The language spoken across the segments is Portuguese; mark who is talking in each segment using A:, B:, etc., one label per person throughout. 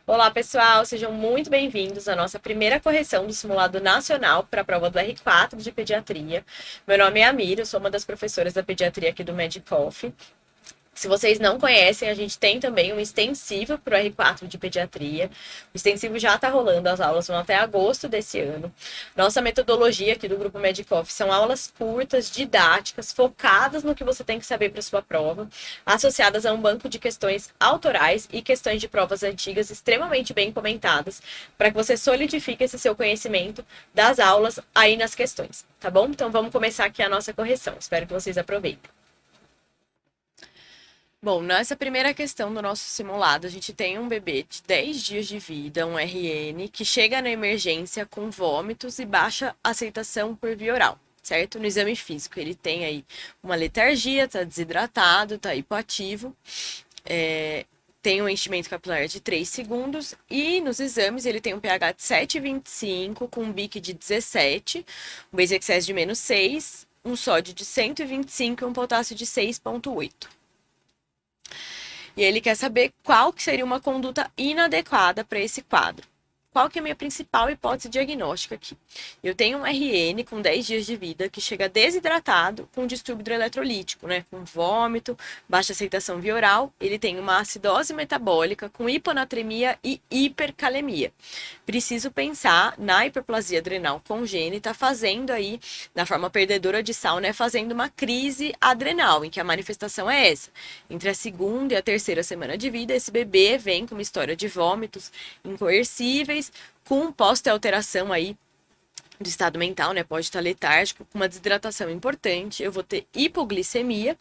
A: Olá, pessoal, sejam muito bem-vindos à nossa primeira correção do simulado nacional para a prova do R4 de pediatria. Meu nome é Amira, eu sou uma das professoras da pediatria aqui do Medicoff. Se vocês não conhecem, a gente tem também um extensivo para o R4 de pediatria. O extensivo já está rolando, as aulas vão até agosto desse ano. Nossa metodologia aqui do Grupo Medicoff são aulas curtas, didáticas, focadas no que você tem que saber para sua prova, associadas a um banco de questões autorais e questões de provas antigas extremamente bem comentadas, para que você solidifique esse seu conhecimento das aulas aí nas questões, tá bom? Então vamos começar aqui a nossa correção. Espero que vocês aproveitem. Bom, nessa primeira questão do nosso simulado, a gente tem um bebê de 10 dias de vida, um RN, que chega na emergência com vômitos e baixa aceitação por via oral, certo? No exame físico, ele tem aí uma letargia, tá desidratado, tá hipoativo, tem um enchimento capilar de 3 segundos e nos exames ele tem um pH de 7,25 com um BIC de 17, um base excess de -6, um sódio de 125 e um potássio de 6,8. E ele quer saber qual que seria uma conduta inadequada para esse quadro. Qual que é a minha principal hipótese diagnóstica aqui? Eu tenho um RN com 10 dias de vida que chega desidratado com distúrbio hidroeletrolítico, né? Com vômito, baixa aceitação via oral. Ele tem uma acidose metabólica com hiponatremia e hipercalemia. Preciso pensar na hiperplasia adrenal congênita, fazendo aí, na forma perdedora de sal, né? Fazendo uma crise adrenal, em que a manifestação é essa. Entre a segunda e a terceira semana de vida, esse bebê vem com uma história de vômitos incoercíveis, com pós-alteração aí do estado mental, né? Pode estar letárgico, com uma desidratação importante. Eu vou ter hipoglicemia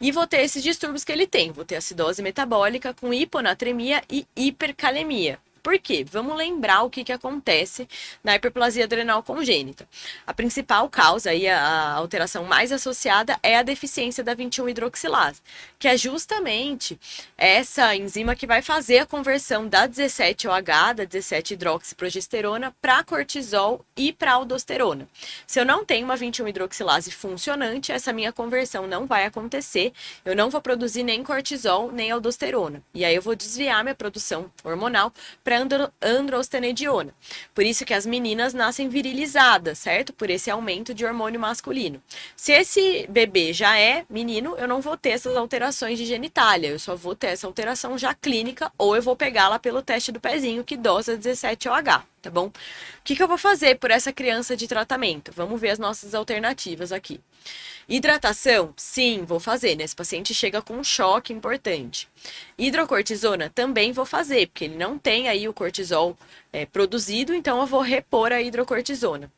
A: e vou ter esses distúrbios que ele tem. Vou ter acidose metabólica com hiponatremia e hipercalemia. Por quê? Vamos lembrar o que acontece na hiperplasia adrenal congênita. A principal causa e a alteração mais associada é a deficiência da 21-hidroxilase, que é justamente essa enzima que vai fazer a conversão da 17-OH, da 17-hidroxiprogesterona, para cortisol e para aldosterona. Se eu não tenho uma 21-hidroxilase funcionante, essa minha conversão não vai acontecer, eu não vou produzir nem cortisol, nem aldosterona. E aí eu vou desviar minha produção hormonal para androstenediona. Por isso que as meninas nascem virilizadas, certo? Por esse aumento de hormônio masculino. Se esse bebê já é menino, eu não vou ter essas alterações de genitália, eu só vou ter essa alteração já clínica, ou eu vou pegá-la pelo teste do pezinho, que dosa 17-OH, tá bom? O que eu vou fazer por essa criança de tratamento? Vamos ver as nossas alternativas aqui. Hidratação? Sim, vou fazer, né? Esse paciente chega com um choque importante. Hidrocortisona? Também vou fazer, porque ele não tem aí o cortisol produzido, então eu vou repor a hidrocortisona.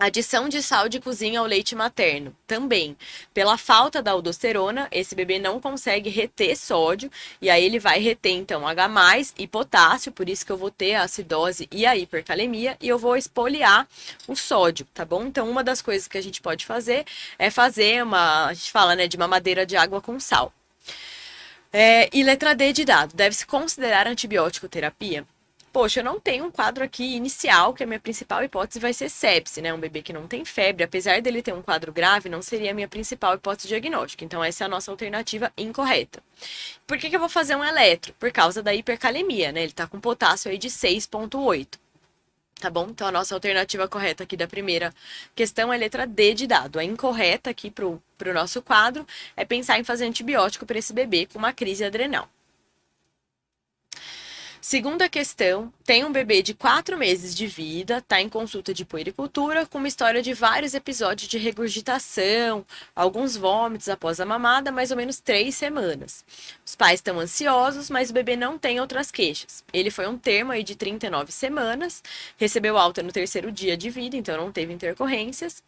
A: Adição de sal de cozinha ao leite materno, também. Pela falta da aldosterona, esse bebê não consegue reter sódio, e aí ele vai reter, então, H+, e potássio, por isso que eu vou ter a acidose e a hipercalemia, e eu vou espoliar o sódio, tá bom? Então, uma das coisas que a gente pode fazer é fazer a gente fala, né, de mamadeira de água com sal. E letra D de dado, deve-se considerar antibiótico terapia? Poxa, eu não tenho um quadro aqui inicial, que a minha principal hipótese vai ser sepse, né? Um bebê que não tem febre, apesar dele ter um quadro grave, não seria a minha principal hipótese diagnóstica. Então, essa é a nossa alternativa incorreta. Por que eu vou fazer um eletro? Por causa da hipercalemia, né? Ele tá com potássio aí de 6,8. Tá bom? Então, a nossa alternativa correta aqui da primeira questão é a letra D de dado. A incorreta aqui pro nosso quadro é pensar em fazer antibiótico para esse bebê com uma crise adrenal. Segunda questão, tem um bebê de 4 meses de vida, está em consulta de puericultura, com uma história de vários episódios de regurgitação, alguns vômitos após a mamada, mais ou menos 3 semanas. Os pais estão ansiosos, mas o bebê não tem outras queixas. Ele foi um termo aí de 39 semanas, recebeu alta no 3º dia de vida, então não teve intercorrências.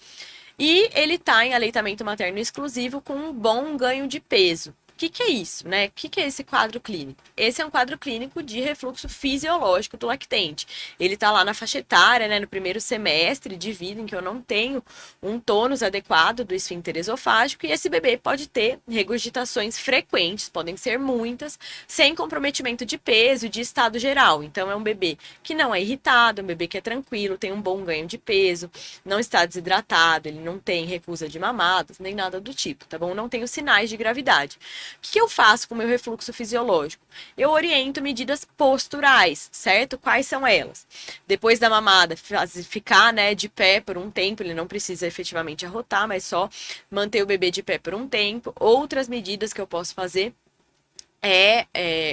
A: E ele está em aleitamento materno exclusivo com um bom ganho de peso. O que é isso, né? O que é esse quadro clínico? Esse é um quadro clínico de refluxo fisiológico do lactente. Ele tá lá na faixa etária, né, no primeiro semestre de vida, em que eu não tenho um tônus adequado do esfíncter esofágico, e esse bebê pode ter regurgitações frequentes, podem ser muitas, sem comprometimento de peso e de estado geral. Então, é um bebê que não é irritado, é um bebê que é tranquilo, tem um bom ganho de peso, não está desidratado, ele não tem recusa de mamadas, nem nada do tipo, tá bom? Não tem os sinais de gravidade. que eu faço com o meu refluxo fisiológico? Eu oriento medidas posturais, certo? Quais são elas? Depois da mamada, ficar, né, de pé por um tempo, ele não precisa efetivamente arrotar, mas só manter o bebê de pé por um tempo. Outras medidas que eu posso fazer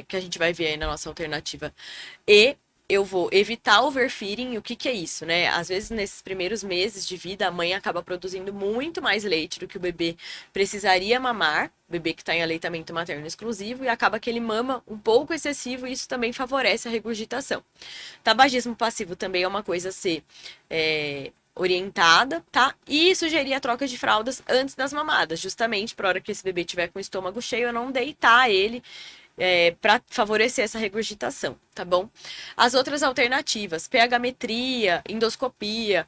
A: que a gente vai ver aí na nossa alternativa E, eu vou evitar overfeeding. O que que é isso, né? Às vezes, nesses primeiros meses de vida, a mãe acaba produzindo muito mais leite do que o bebê precisaria mamar, o bebê que está em aleitamento materno exclusivo, e acaba que ele mama um pouco excessivo, e isso também favorece a regurgitação. Tabagismo passivo também é uma coisa a ser orientada, tá? E sugerir a troca de fraldas antes das mamadas, justamente para hora que esse bebê tiver com o estômago cheio, eu não deitar ele para favorecer essa regurgitação, tá bom? As outras alternativas, pH-metria, endoscopia,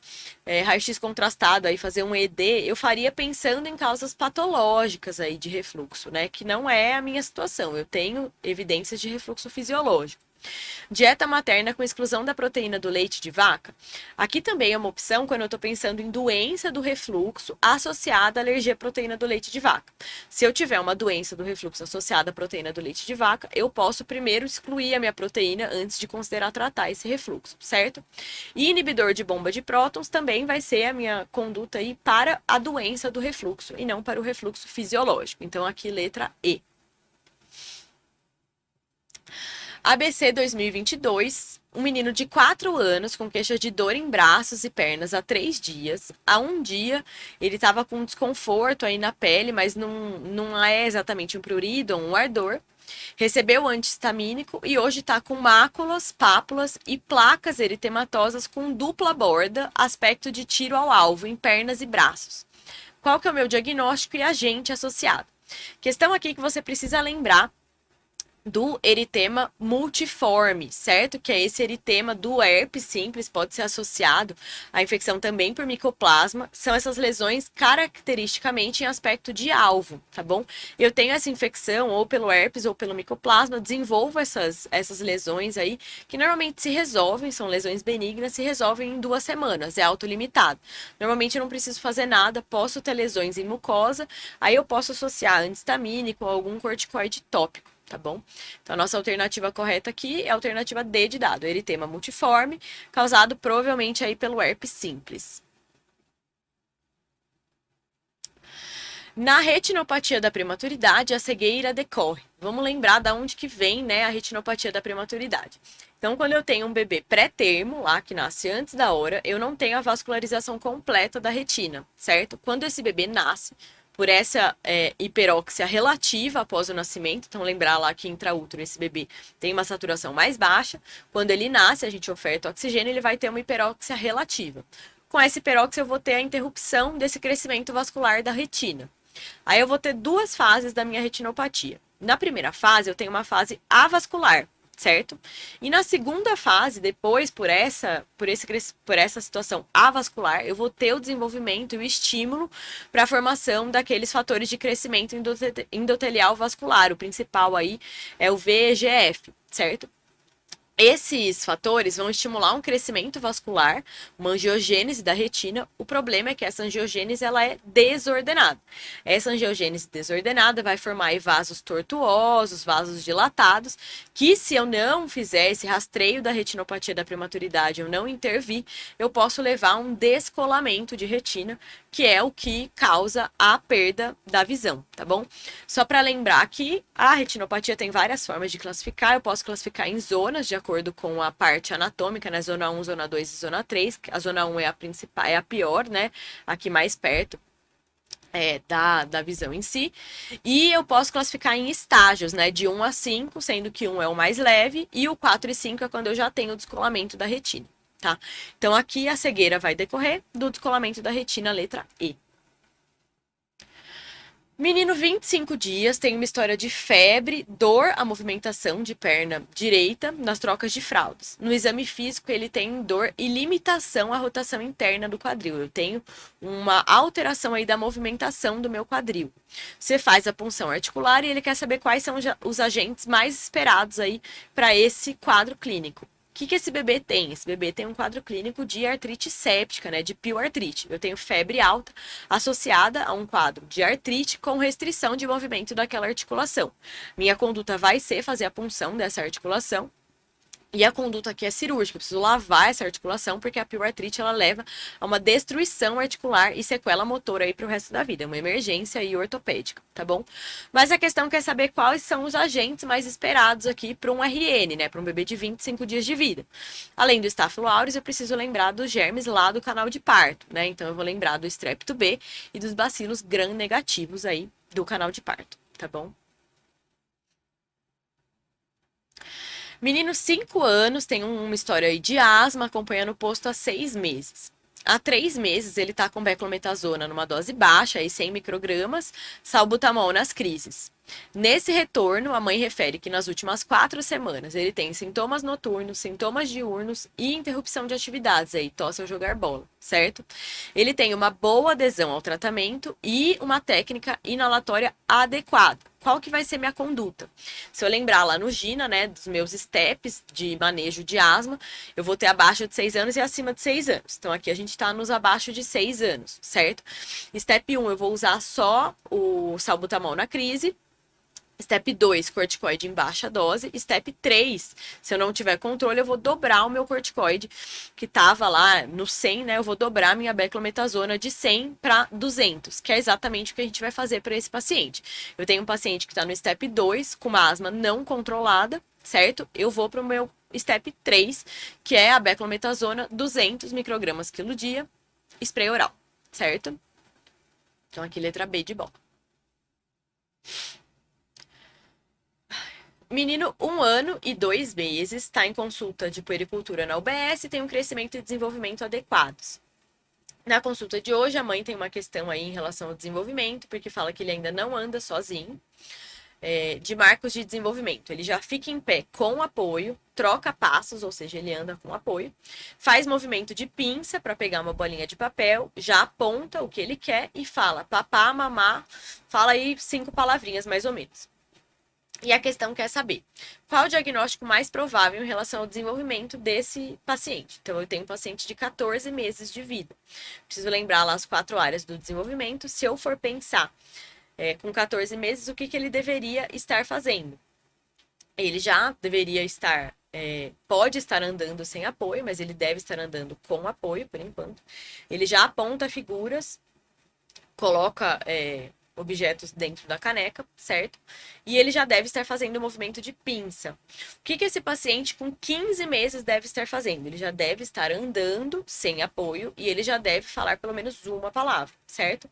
A: raio-x contrastado, aí fazer um ED, eu faria pensando em causas patológicas aí de refluxo, né? Que não é a minha situação, eu tenho evidências de refluxo fisiológico. Dieta materna com exclusão da proteína do leite de vaca. Aqui também é uma opção quando eu estou pensando em doença do refluxo associada à alergia à proteína do leite de vaca. Se eu tiver uma doença do refluxo associada à proteína do leite de vaca, eu posso primeiro excluir a minha proteína antes de considerar tratar esse refluxo, certo? E inibidor de bomba de prótons também vai ser a minha conduta aí para a doença do refluxo e não para o refluxo fisiológico. Então aqui letra E. ABC 2022, um menino de 4 anos com queixa de dor em braços e pernas há 3 dias. Há um dia ele estava com desconforto aí na pele, mas não é exatamente um prurido ou um ardor. Recebeu antihistamínico e hoje está com máculas, pápulas e placas eritematosas com dupla borda, aspecto de tiro ao alvo em pernas e braços. Qual que é o meu diagnóstico e agente associado? Questão aqui que você precisa lembrar do eritema multiforme, certo? Que é esse eritema do herpes simples, pode ser associado à infecção também por micoplasma. São essas lesões caracteristicamente em aspecto de alvo, tá bom? Eu tenho essa infecção ou pelo herpes ou pelo micoplasma, desenvolvo essas lesões aí, que normalmente se resolvem, são lesões benignas, se resolvem em 2 semanas, é autolimitado. Normalmente eu não preciso fazer nada, posso ter lesões em mucosa, aí eu posso associar antihistamínico ou algum corticoide tópico. Tá bom? Então, a nossa alternativa correta aqui é a alternativa D de dado, eritema multiforme, causado provavelmente aí pelo herpes simples. Na retinopatia da prematuridade, a cegueira decorre. Vamos lembrar de onde que vem, né, a retinopatia da prematuridade. Então, quando eu tenho um bebê pré-termo, lá que nasce antes da hora, eu não tenho a vascularização completa da retina, certo? Quando esse bebê nasce, por essa hiperóxia relativa após o nascimento, então lembrar lá que intraútero esse bebê tem uma saturação mais baixa, quando ele nasce, a gente oferta oxigênio, ele vai ter uma hiperóxia relativa. Com essa hiperóxia eu vou ter a interrupção desse crescimento vascular da retina. Aí eu vou ter 2 fases da minha retinopatia. Na primeira fase, eu tenho uma fase avascular, certo? E na segunda fase, depois, por essa situação avascular, eu vou ter o desenvolvimento e o estímulo para a formação daqueles fatores de crescimento endotelial vascular. O principal aí é o VEGF, certo? Esses fatores vão estimular um crescimento vascular, uma angiogênese da retina. O problema é que essa angiogênese ela é desordenada. Essa angiogênese desordenada vai formar vasos tortuosos, vasos dilatados, que se eu não fizer esse rastreio da retinopatia da prematuridade, eu não intervir, eu posso levar a um descolamento de retina, que é o que causa a perda da visão, tá bom? Só para lembrar que a retinopatia tem várias formas de classificar, eu posso classificar em zonas de acordo com a parte anatômica, né? Zona 1, zona 2 e zona 3. A zona 1 é a principal, é a pior, né? Aqui mais perto da visão em si. E eu posso classificar em estágios, né? De 1 a 5, sendo que 1 é o mais leve e o 4 e 5 é quando eu já tenho o descolamento da retina, tá? Então aqui a cegueira vai decorrer do descolamento da retina, letra E. Menino, 25 dias, tem uma história de febre, dor à movimentação de perna direita nas trocas de fraldas. No exame físico, ele tem dor e limitação à rotação interna do quadril. Eu tenho uma alteração aí da movimentação do meu quadril. Você faz a punção articular e ele quer saber quais são os agentes mais esperados aí para esse quadro clínico, que esse bebê tem? Esse bebê tem um quadro clínico de artrite séptica, né, de pioartrite. Eu tenho febre alta associada a um quadro de artrite com restrição de movimento daquela articulação. Minha conduta vai ser fazer a punção dessa articulação. E a conduta aqui é cirúrgica, eu preciso lavar essa articulação, porque a pioartrite ela leva a uma destruição articular e sequela motora aí para o resto da vida. É uma emergência aí ortopédica, tá bom? Mas a questão quer saber quais são os agentes mais esperados aqui para um RN, né? Para um bebê de 25 dias de vida. Além do Staphylo aureus, eu preciso lembrar dos germes lá do canal de parto, né? Então eu vou lembrar do Strepto B e dos bacilos gram-negativos aí do canal de parto, tá bom? Menino, 5 anos, tem uma história aí de asma, acompanhando o posto há 6 meses. Há 3 meses, ele tá com beclometasona numa dose baixa, aí 100 microgramas, salbutamol nas crises. Nesse retorno, a mãe refere que nas últimas 4 semanas ele tem sintomas noturnos, sintomas diurnos e interrupção de atividades, aí tosse ao jogar bola, certo? Ele tem uma boa adesão ao tratamento e uma técnica inalatória adequada. Qual que vai ser minha conduta? Se eu lembrar lá no GINA, né, dos meus steps de manejo de asma, eu vou ter abaixo de 6 anos e acima de 6 anos. Então aqui a gente tá nos abaixo de 6 anos, certo? Step 1, eu vou usar só o salbutamol na crise. Step 2, corticoide em baixa dose. Step 3, se eu não tiver controle, eu vou dobrar o meu corticoide, que tava lá no 100, né? Eu vou dobrar minha beclometasona de 100 para 200, que é exatamente o que a gente vai fazer para esse paciente. Eu tenho um paciente que está no Step 2, com uma asma não controlada, certo? Eu vou para o meu Step 3, que é a beclometasona 200 microgramas quilo dia, spray oral, certo? Então aqui letra B de bola. Menino, 1 ano e 2 meses, está em consulta de puericultura na UBS e tem um crescimento e desenvolvimento adequados. Na consulta de hoje, a mãe tem uma questão aí em relação ao desenvolvimento, porque fala que ele ainda não anda sozinho, de marcos de desenvolvimento. Ele já fica em pé com apoio, troca passos, ou seja, ele anda com apoio, faz movimento de pinça para pegar uma bolinha de papel, já aponta o que ele quer e fala papá, mamá, fala aí 5 palavrinhas mais ou menos. E a questão quer saber qual o diagnóstico mais provável em relação ao desenvolvimento desse paciente. Então, eu tenho um paciente de 14 meses de vida. Preciso lembrar lá as 4 áreas do desenvolvimento. Se eu for pensar com 14 meses, o que ele deveria estar fazendo? Ele já deveria estar, pode estar andando sem apoio, mas ele deve estar andando com apoio, por enquanto. Ele já aponta figuras, coloca objetos dentro da caneca, certo? E ele já deve estar fazendo o movimento de pinça. O que esse paciente com 15 meses deve estar fazendo? Ele já deve estar andando sem apoio e ele já deve falar pelo menos uma palavra, certo?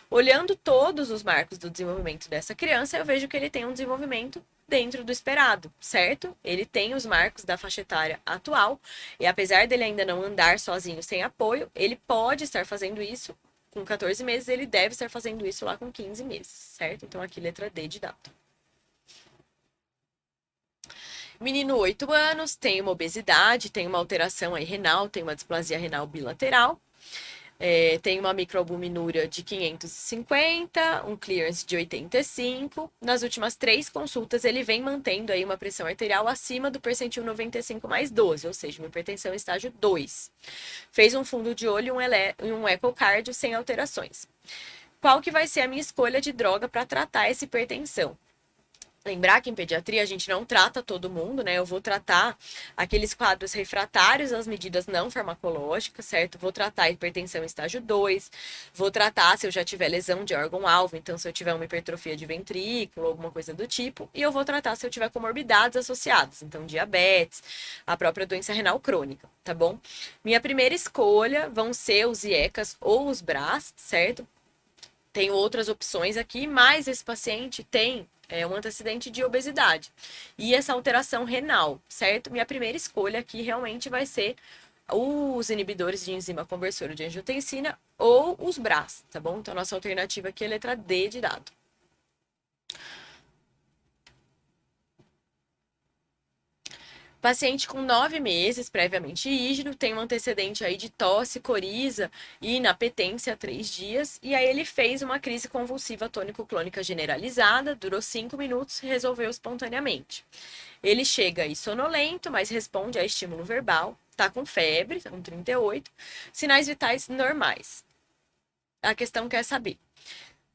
A: Olhando todos os marcos do desenvolvimento dessa criança, eu vejo que ele tem um desenvolvimento dentro do esperado, certo? Ele tem os marcos da faixa etária atual e apesar dele ainda não andar sozinho sem apoio, ele pode estar fazendo isso com 14 meses, ele deve estar fazendo isso lá com 15 meses, certo? Então, aqui, letra D de dado. Menino, 8 anos, tem uma obesidade, tem uma alteração aí renal, tem uma displasia renal bilateral, tem uma microalbuminúria de 550, um clearance de 85. Nas últimas 3 consultas, ele vem mantendo aí uma pressão arterial acima do percentil 95 mais 12, ou seja, uma hipertensão estágio 2. Fez um fundo de olho e um ecocardio sem alterações. Qual que vai ser a minha escolha de droga para tratar essa hipertensão? Lembrar que em pediatria a gente não trata todo mundo, né? Eu vou tratar aqueles quadros refratários às medidas não farmacológicas, certo? Vou tratar a hipertensão estágio 2, vou tratar se eu já tiver lesão de órgão-alvo, então se eu tiver uma hipertrofia de ventrículo, alguma coisa do tipo, e eu vou tratar se eu tiver comorbidades associadas, então diabetes, a própria doença renal crônica, tá bom? Minha primeira escolha vão ser os IECAS ou os BRAS, certo? Tenho outras opções aqui, mas esse paciente tem um antecedente de obesidade e essa alteração renal, certo? Minha primeira escolha aqui realmente vai ser os inibidores de enzima conversora de angiotensina ou os BRAS, tá bom? Então, nossa alternativa aqui é a letra D de dado. Paciente com 9 meses, previamente rígido, tem um antecedente aí de tosse, coriza e inapetência há 3 dias. E aí ele fez uma crise convulsiva tônico-clônica generalizada, durou 5 minutos e resolveu espontaneamente. Ele chega aí sonolento, mas responde a estímulo verbal, tá com febre, tá com 38, sinais vitais normais. A questão quer saber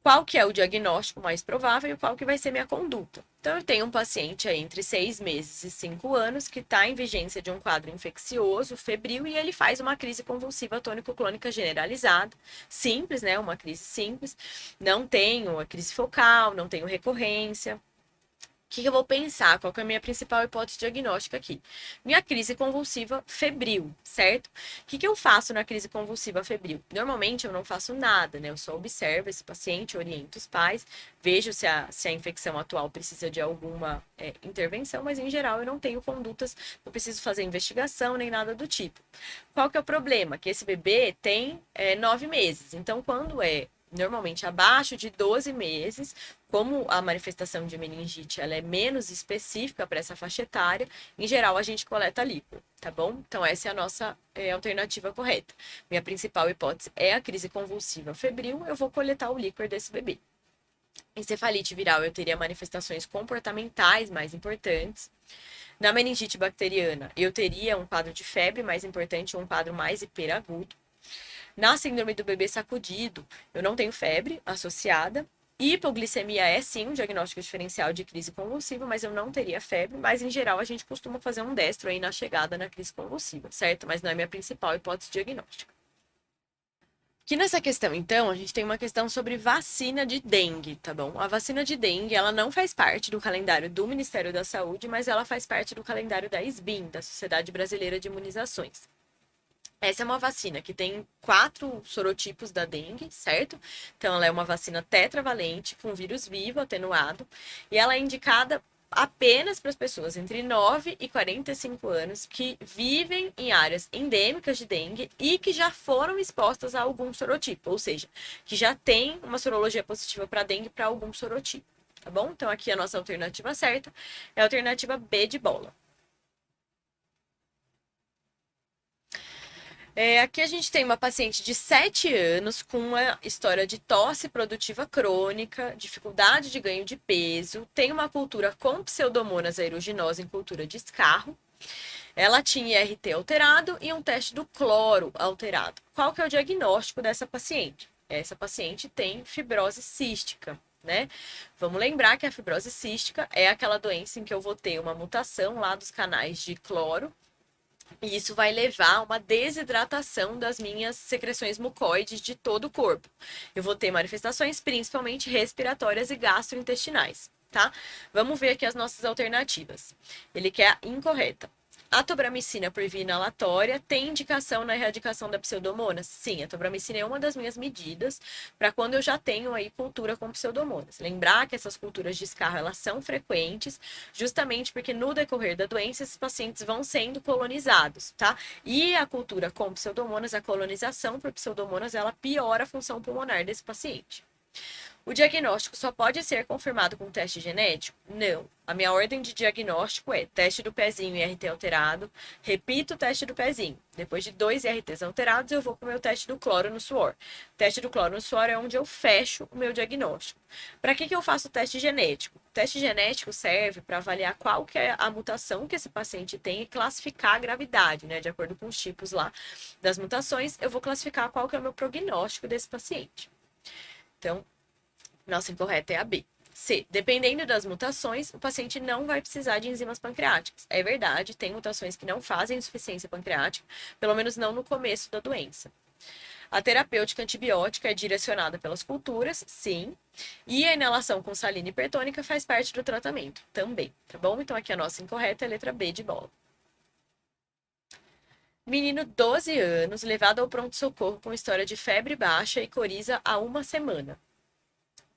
A: qual que é o diagnóstico mais provável e qual que vai ser minha conduta. Então, eu tenho um paciente aí entre 6 meses e 5 anos que está em vigência de um quadro infeccioso, febril, e ele faz uma crise convulsiva tônico-clônica generalizada, simples, né? Uma crise simples. Não tenho a crise focal, não tenho recorrência. O que eu vou pensar? Qual que é a minha principal hipótese diagnóstica aqui? Minha crise convulsiva febril, certo? O que eu faço na crise convulsiva febril? Normalmente eu não faço nada, né? Eu só observo esse paciente, oriento os pais, vejo se a infecção atual precisa de alguma intervenção, mas em geral eu não tenho condutas, não preciso fazer investigação nem nada do tipo. Qual que é o problema? Que esse bebê tem 9 meses, então quando normalmente abaixo de 12 meses, como a manifestação de meningite ela é menos específica para essa faixa etária, em geral a gente coleta líquor, tá bom? Então essa é a nossa alternativa correta. Minha principal hipótese é a crise convulsiva febril, eu vou coletar o líquor desse bebê. Encefalite viral eu teria manifestações comportamentais mais importantes. Na meningite bacteriana, eu teria um quadro de febre mais importante, um quadro mais hiperagudo. Na síndrome do bebê sacudido, eu não tenho febre associada. Hipoglicemia é sim um diagnóstico diferencial de crise convulsiva, mas eu não teria febre. Mas em geral a gente costuma fazer um destro aí na chegada na crise convulsiva, certo? Mas não é minha principal hipótese diagnóstica. Aqui nessa questão, então, a gente tem uma questão sobre vacina de dengue, tá bom? A vacina de dengue, ela não faz parte do calendário do Ministério da Saúde, mas ela faz parte do calendário da SBIM, da Sociedade Brasileira de Imunizações. Essa é uma vacina que tem 4 sorotipos da dengue, certo? Então, ela é uma vacina tetravalente com vírus vivo atenuado e ela é indicada apenas para as pessoas entre 9 e 45 anos que vivem em áreas endêmicas de dengue e que já foram expostas a algum sorotipo, ou seja, que já tem uma sorologia positiva para dengue para algum sorotipo, tá bom? Então, aqui a nossa alternativa certa é a alternativa B de bola. Aqui a gente tem uma paciente de 7 anos com uma história de tosse produtiva crônica, dificuldade de ganho de peso, tem uma cultura com pseudomonas aeruginosa em cultura de escarro. Ela tinha IRT alterado e um teste do cloro alterado. Qual que é o diagnóstico dessa paciente? Essa paciente tem fibrose cística, né? Vamos lembrar que a fibrose cística é aquela doença em que eu vou ter uma mutação lá dos canais de cloro e isso vai levar a uma desidratação das minhas secreções mucoides de todo o corpo. Eu vou ter manifestações principalmente respiratórias e gastrointestinais, tá? Vamos ver aqui as nossas alternativas. Ele quer a incorreta. A tobramicina por via inalatória tem indicação na erradicação da pseudomonas? Sim, a tobramicina é uma das minhas medidas para quando eu já tenho aí cultura com pseudomonas. Lembrar que essas culturas de escarro, elas são frequentes, justamente porque no decorrer da doença esses pacientes vão sendo colonizados, tá? E a cultura com pseudomonas, a colonização por pseudomonas, ela piora a função pulmonar desse paciente. O diagnóstico só pode ser confirmado com teste genético? Não. A minha ordem de diagnóstico é teste do pezinho e IRT alterado. Repito o teste do pezinho. Depois de 2 IRTs alterados, eu vou para o meu teste do cloro no suor. O teste do cloro no suor é onde eu fecho o meu diagnóstico. Para que eu faço o teste genético? O teste genético serve para avaliar qual que é a mutação que esse paciente tem e classificar a gravidade, né? De acordo com os tipos lá das mutações, eu vou classificar qual que é o meu prognóstico desse paciente. Então, nossa incorreta é a B. C. Dependendo das mutações, o paciente não vai precisar de enzimas pancreáticas. É verdade, tem mutações que não fazem insuficiência pancreática, pelo menos não no começo da doença. A terapêutica antibiótica é direcionada pelas culturas, sim. E a inalação com salina hipertônica faz parte do tratamento, também, tá bom? Então aqui a nossa incorreta é a letra B de bola. Menino, 12 anos, levado ao pronto-socorro com história de febre baixa e coriza há 1 semana.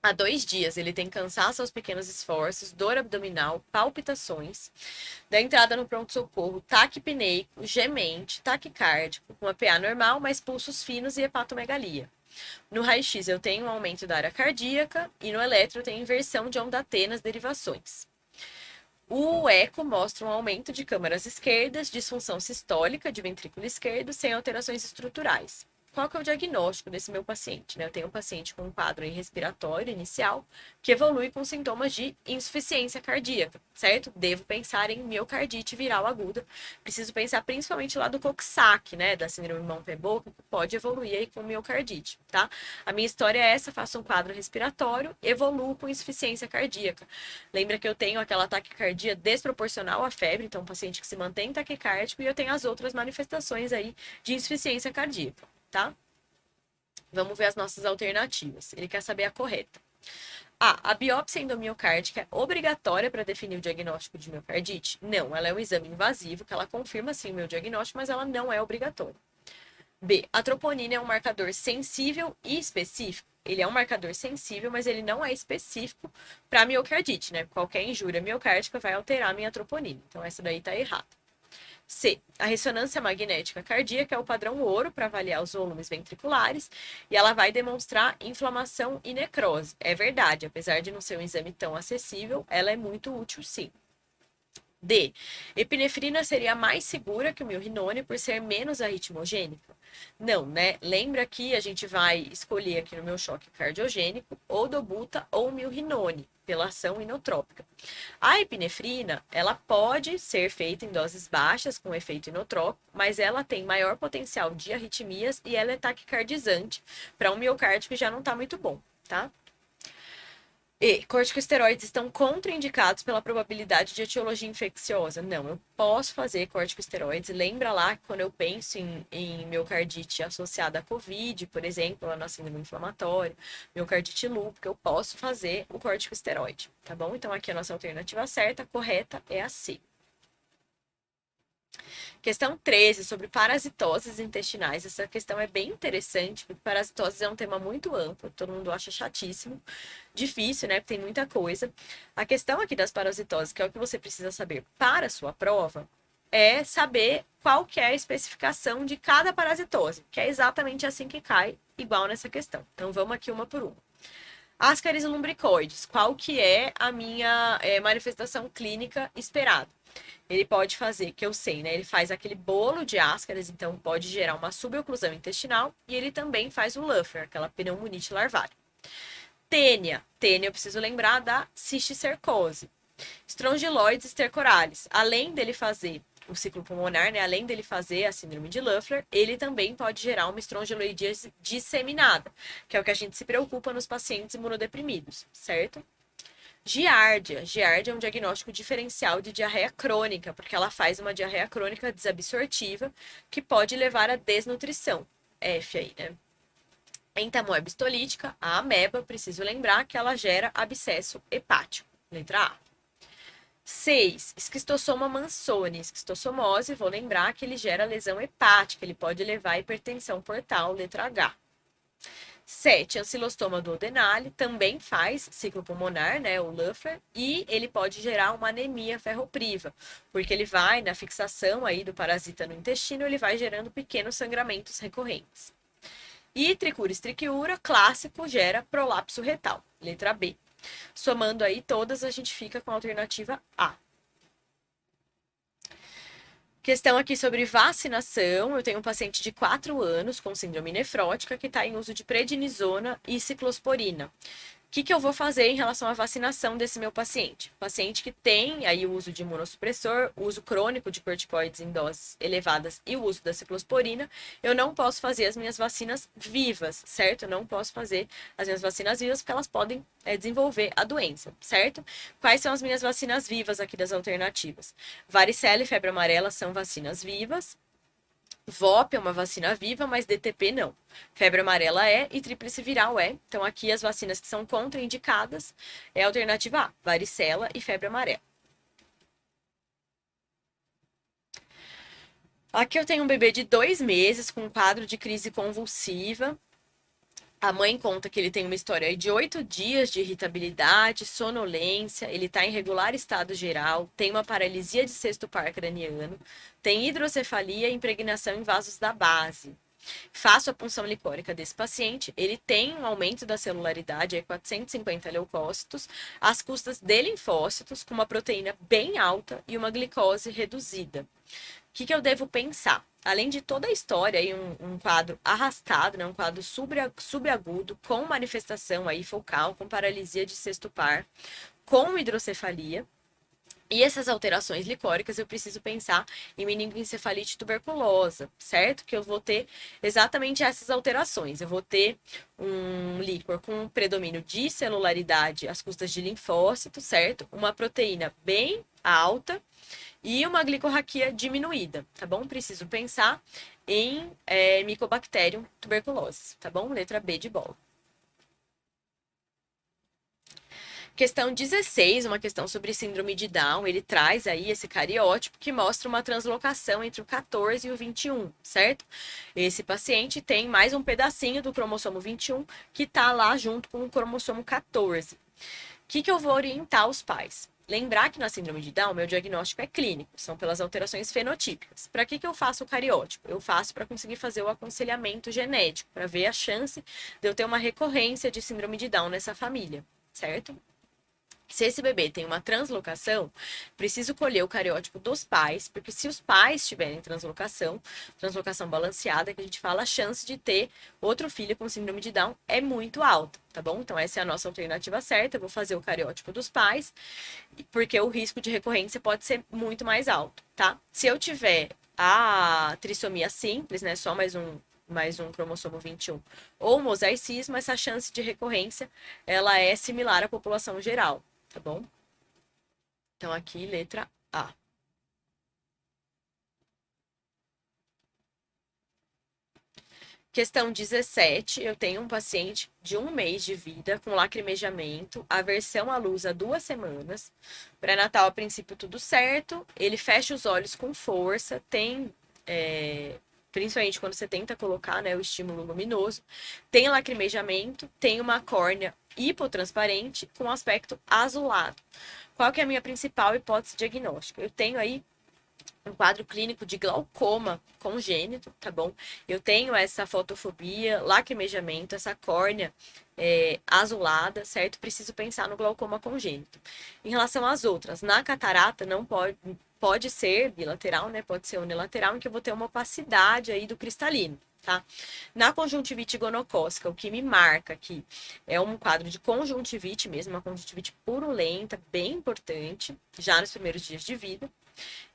A: Há 2 dias, ele tem cansaço aos pequenos esforços, dor abdominal, palpitações. Da entrada no pronto-socorro, taquipneico, gemente, taquicárdico, com a PA normal, mas pulsos finos e hepatomegalia. No raio-x eu tenho um aumento da área cardíaca e no eletro eu tenho inversão de onda T nas derivações. O eco mostra um aumento de câmaras esquerdas, disfunção sistólica de ventrículo esquerdo, sem alterações estruturais. Qual que é o diagnóstico desse meu paciente? Eu tenho um paciente com um quadro respiratório inicial que evolui com sintomas de insuficiência cardíaca, certo? Devo pensar em miocardite viral aguda. Preciso pensar principalmente lá do Coxsackie, da síndrome mão-pé-boca, que pode evoluir aí com miocardite, tá? A minha história é essa, faço um quadro respiratório, evoluo com insuficiência cardíaca. Lembra que eu tenho aquela taquicardia desproporcional à febre, então um paciente que se mantém taquicárdico, e eu tenho as outras manifestações aí de insuficiência cardíaca, tá? Vamos ver as nossas alternativas. Ele quer saber a correta. A biópsia endomiocárdica é obrigatória para definir o diagnóstico de miocardite? Não, ela é um exame invasivo que ela confirma sim o meu diagnóstico, mas ela não é obrigatória. B, a troponina é um marcador sensível e específico? Ele é um marcador sensível, mas ele não é específico para miocardite, Qualquer injúria miocárdica vai alterar a minha troponina. Então, essa daí está errada. C. A ressonância magnética cardíaca é o padrão ouro para avaliar os volumes ventriculares e ela vai demonstrar inflamação e necrose. É verdade, apesar de não ser um exame tão acessível, ela é muito útil sim. D. Epinefrina seria mais segura que o milrinone por ser menos arritmogênica? Não, Lembra que a gente vai escolher aqui no meu choque cardiogênico ou dobuta ou milrinone, pela ação inotrópica. A epinefrina, ela pode ser feita em doses baixas com efeito inotrópico, mas ela tem maior potencial de arritmias e ela é taquicardizante para um miocárdio que já não está muito bom, tá? E corticosteroides estão contraindicados pela probabilidade de etiologia infecciosa? Não, eu posso fazer corticosteroides. Lembra lá que quando eu penso em miocardite associada à COVID, por exemplo, a nossa síndrome inflamatória, miocardite lúpica, eu posso fazer o corticosteroide, tá bom? Então aqui a nossa alternativa certa, correta, é a C. Questão 13, sobre parasitoses intestinais. Essa questão é bem interessante, porque parasitose é um tema muito amplo, todo mundo acha chatíssimo, difícil, Porque tem muita coisa. A questão aqui das parasitoses, que é o que você precisa saber para a sua prova, é saber qual que é a especificação de cada parasitose, que é exatamente assim que cai, igual nessa questão. Então, vamos aqui uma por uma. Ascaris lumbricoides, qual que é a minha manifestação clínica esperada? Ele pode fazer, que eu sei, Ele faz aquele bolo de ascaris, então pode gerar uma suboclusão intestinal, e ele também faz o Laffer, aquela pneumonite larvária. Tênia eu preciso lembrar da cisticercose. Strongyloides stercoralis, além dele fazer o ciclo pulmonar, além dele fazer a síndrome de Laffer, ele também pode gerar uma estrongiloidíase disseminada, que é o que a gente se preocupa nos pacientes imunodeprimidos, certo? Giardia é um diagnóstico diferencial de diarreia crônica, porque ela faz uma diarreia crônica desabsortiva que pode levar à desnutrição. F aí, Entamoeba histolítica, a ameba, preciso lembrar que ela gera abscesso hepático. Letra A. 6. Esquistossoma mansoni. Esquistossomose, vou lembrar que ele gera lesão hepática, ele pode levar à hipertensão portal, letra H. 7. Ancilostoma duodenale, também faz ciclo pulmonar, o Laffer, e ele pode gerar uma anemia ferropriva, porque ele vai, na fixação aí do parasita no intestino, ele vai gerando pequenos sangramentos recorrentes. E tricuris triquiura, clássico, gera prolapso retal, letra B. Somando aí todas, a gente fica com a alternativa A. Questão aqui sobre vacinação. Eu tenho um paciente de 4 anos com síndrome nefrótica que está em uso de prednisona e ciclosporina. O que eu vou fazer em relação à vacinação desse meu paciente? Paciente que tem aí o uso de imunossupressor, uso crônico de corticoides em doses elevadas e o uso da ciclosporina, eu não posso fazer as minhas vacinas vivas, certo? Eu não posso fazer as minhas vacinas vivas porque elas podem desenvolver a doença, certo? Quais são as minhas vacinas vivas aqui das alternativas? Varicela e febre amarela são vacinas vivas. VOP é uma vacina viva, mas DTP não. Febre amarela é e tríplice viral é. Então, aqui as vacinas que são contraindicadas é a alternativa A, varicela e febre amarela. Aqui eu tenho um bebê de 2 meses com um quadro de crise convulsiva. A mãe conta que ele tem uma história de 8 dias de irritabilidade, sonolência, ele está em regular estado geral, tem uma paralisia de sexto par craniano, tem hidrocefalia e impregnação em vasos da base. Faço a punção licórica desse paciente, ele tem um aumento da celularidade, 450 leucócitos, às custas de linfócitos, com uma proteína bem alta e uma glicose reduzida. O que eu devo pensar? Além de toda a história, aí um quadro arrastado, né, um quadro subagudo, com manifestação aí focal, com paralisia de sexto par, com hidrocefalia. E essas alterações licóricas, eu preciso pensar em meningoencefalite tuberculosa, certo? Que eu vou ter exatamente essas alterações. Eu vou ter um líquor com predomínio de celularidade às custas de linfócito, certo? Uma proteína bem alta e uma glicorraquia diminuída, tá bom? Preciso pensar em Mycobacterium tuberculosis, tá bom? Letra B de bola. Questão 16, uma questão sobre síndrome de Down, ele traz aí esse cariótipo que mostra uma translocação entre o 14 e o 21, certo? Esse paciente tem mais um pedacinho do cromossomo 21 que está lá junto com o cromossomo 14. O que eu vou orientar os pais? Lembrar que na síndrome de Down, meu diagnóstico é clínico, são pelas alterações fenotípicas. Para que eu faço o cariótipo? Eu faço para conseguir fazer o aconselhamento genético, para ver a chance de eu ter uma recorrência de síndrome de Down nessa família, certo? Se esse bebê tem uma translocação, preciso colher o cariótipo dos pais, porque se os pais tiverem translocação balanceada, que a gente fala, a chance de ter outro filho com síndrome de Down é muito alta, tá bom? Então essa é a nossa alternativa certa, eu vou fazer o cariótipo dos pais, porque o risco de recorrência pode ser muito mais alto, tá? Se eu tiver a trissomia simples, né, só mais um cromossomo 21 ou mosaicismo, essa chance de recorrência, ela é similar à população geral, tá bom? Então, aqui, letra A. Questão 17, eu tenho um paciente de 1 mês de vida com lacrimejamento, aversão à luz há 2 semanas. Pré-natal, a princípio, tudo certo. Ele fecha os olhos com força, tem, principalmente quando você tenta colocar, né, o estímulo luminoso. Tem lacrimejamento, tem uma córnea hipotransparente com aspecto azulado. Qual que é a minha principal hipótese diagnóstica? Eu tenho aí um quadro clínico de glaucoma congênito, tá bom? Eu tenho essa fotofobia, lacrimejamento, essa córnea azulada, certo? Preciso pensar no glaucoma congênito. Em relação às outras, na catarata não pode ser bilateral, né? Pode ser unilateral, em que eu vou ter uma opacidade aí do cristalino. Tá? Na conjuntivite gonocócica, o que me marca aqui é um quadro de conjuntivite mesmo, uma conjuntivite purulenta, bem importante, já nos primeiros dias de vida.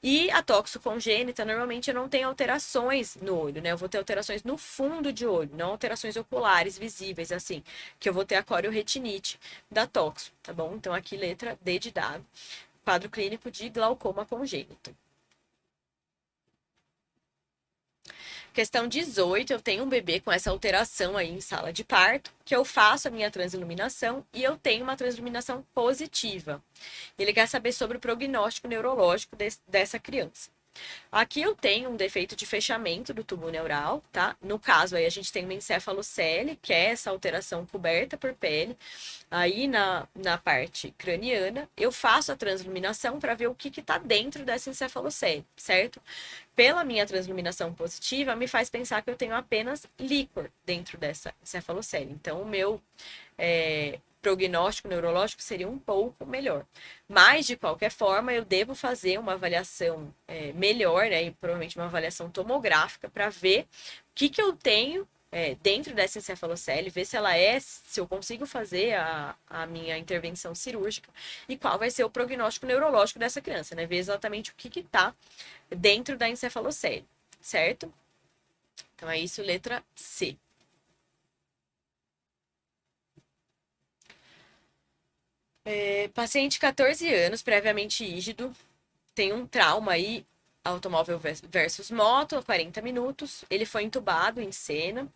A: E a toxocongênita, normalmente eu não tenho alterações no olho, né? Eu vou ter alterações no fundo de olho, não alterações oculares visíveis, assim, que eu vou ter a corioretinite da toxo, tá bom? Então aqui letra D de dado, quadro clínico de glaucoma congênito. Questão 18, eu tenho um bebê com essa alteração aí em sala de parto, que eu faço a minha transiluminação e eu tenho uma transiluminação positiva. Ele quer saber sobre o prognóstico neurológico dessa criança. Aqui eu tenho um defeito de fechamento do tubo neural, tá? No caso aí a gente tem uma encefalocele, que é essa alteração coberta por pele. Aí na parte craniana, eu faço a transluminação para ver o que está dentro dessa encefalocele, certo? Pela minha transluminação positiva, me faz pensar que eu tenho apenas líquor dentro dessa encefalocele. Então, o meu prognóstico neurológico seria um pouco melhor. Mas, de qualquer forma, eu devo fazer uma avaliação melhor, né? E provavelmente uma avaliação tomográfica para ver o que eu tenho dentro dessa encefalocele, ver se eu consigo fazer a minha intervenção cirúrgica e qual vai ser o prognóstico neurológico dessa criança, né? Ver exatamente o que está dentro da encefalocele, certo? Então é isso, letra C. Paciente 14 anos, previamente rígido, tem um trauma aí, automóvel versus moto, a 40 minutos. Ele foi entubado em cena,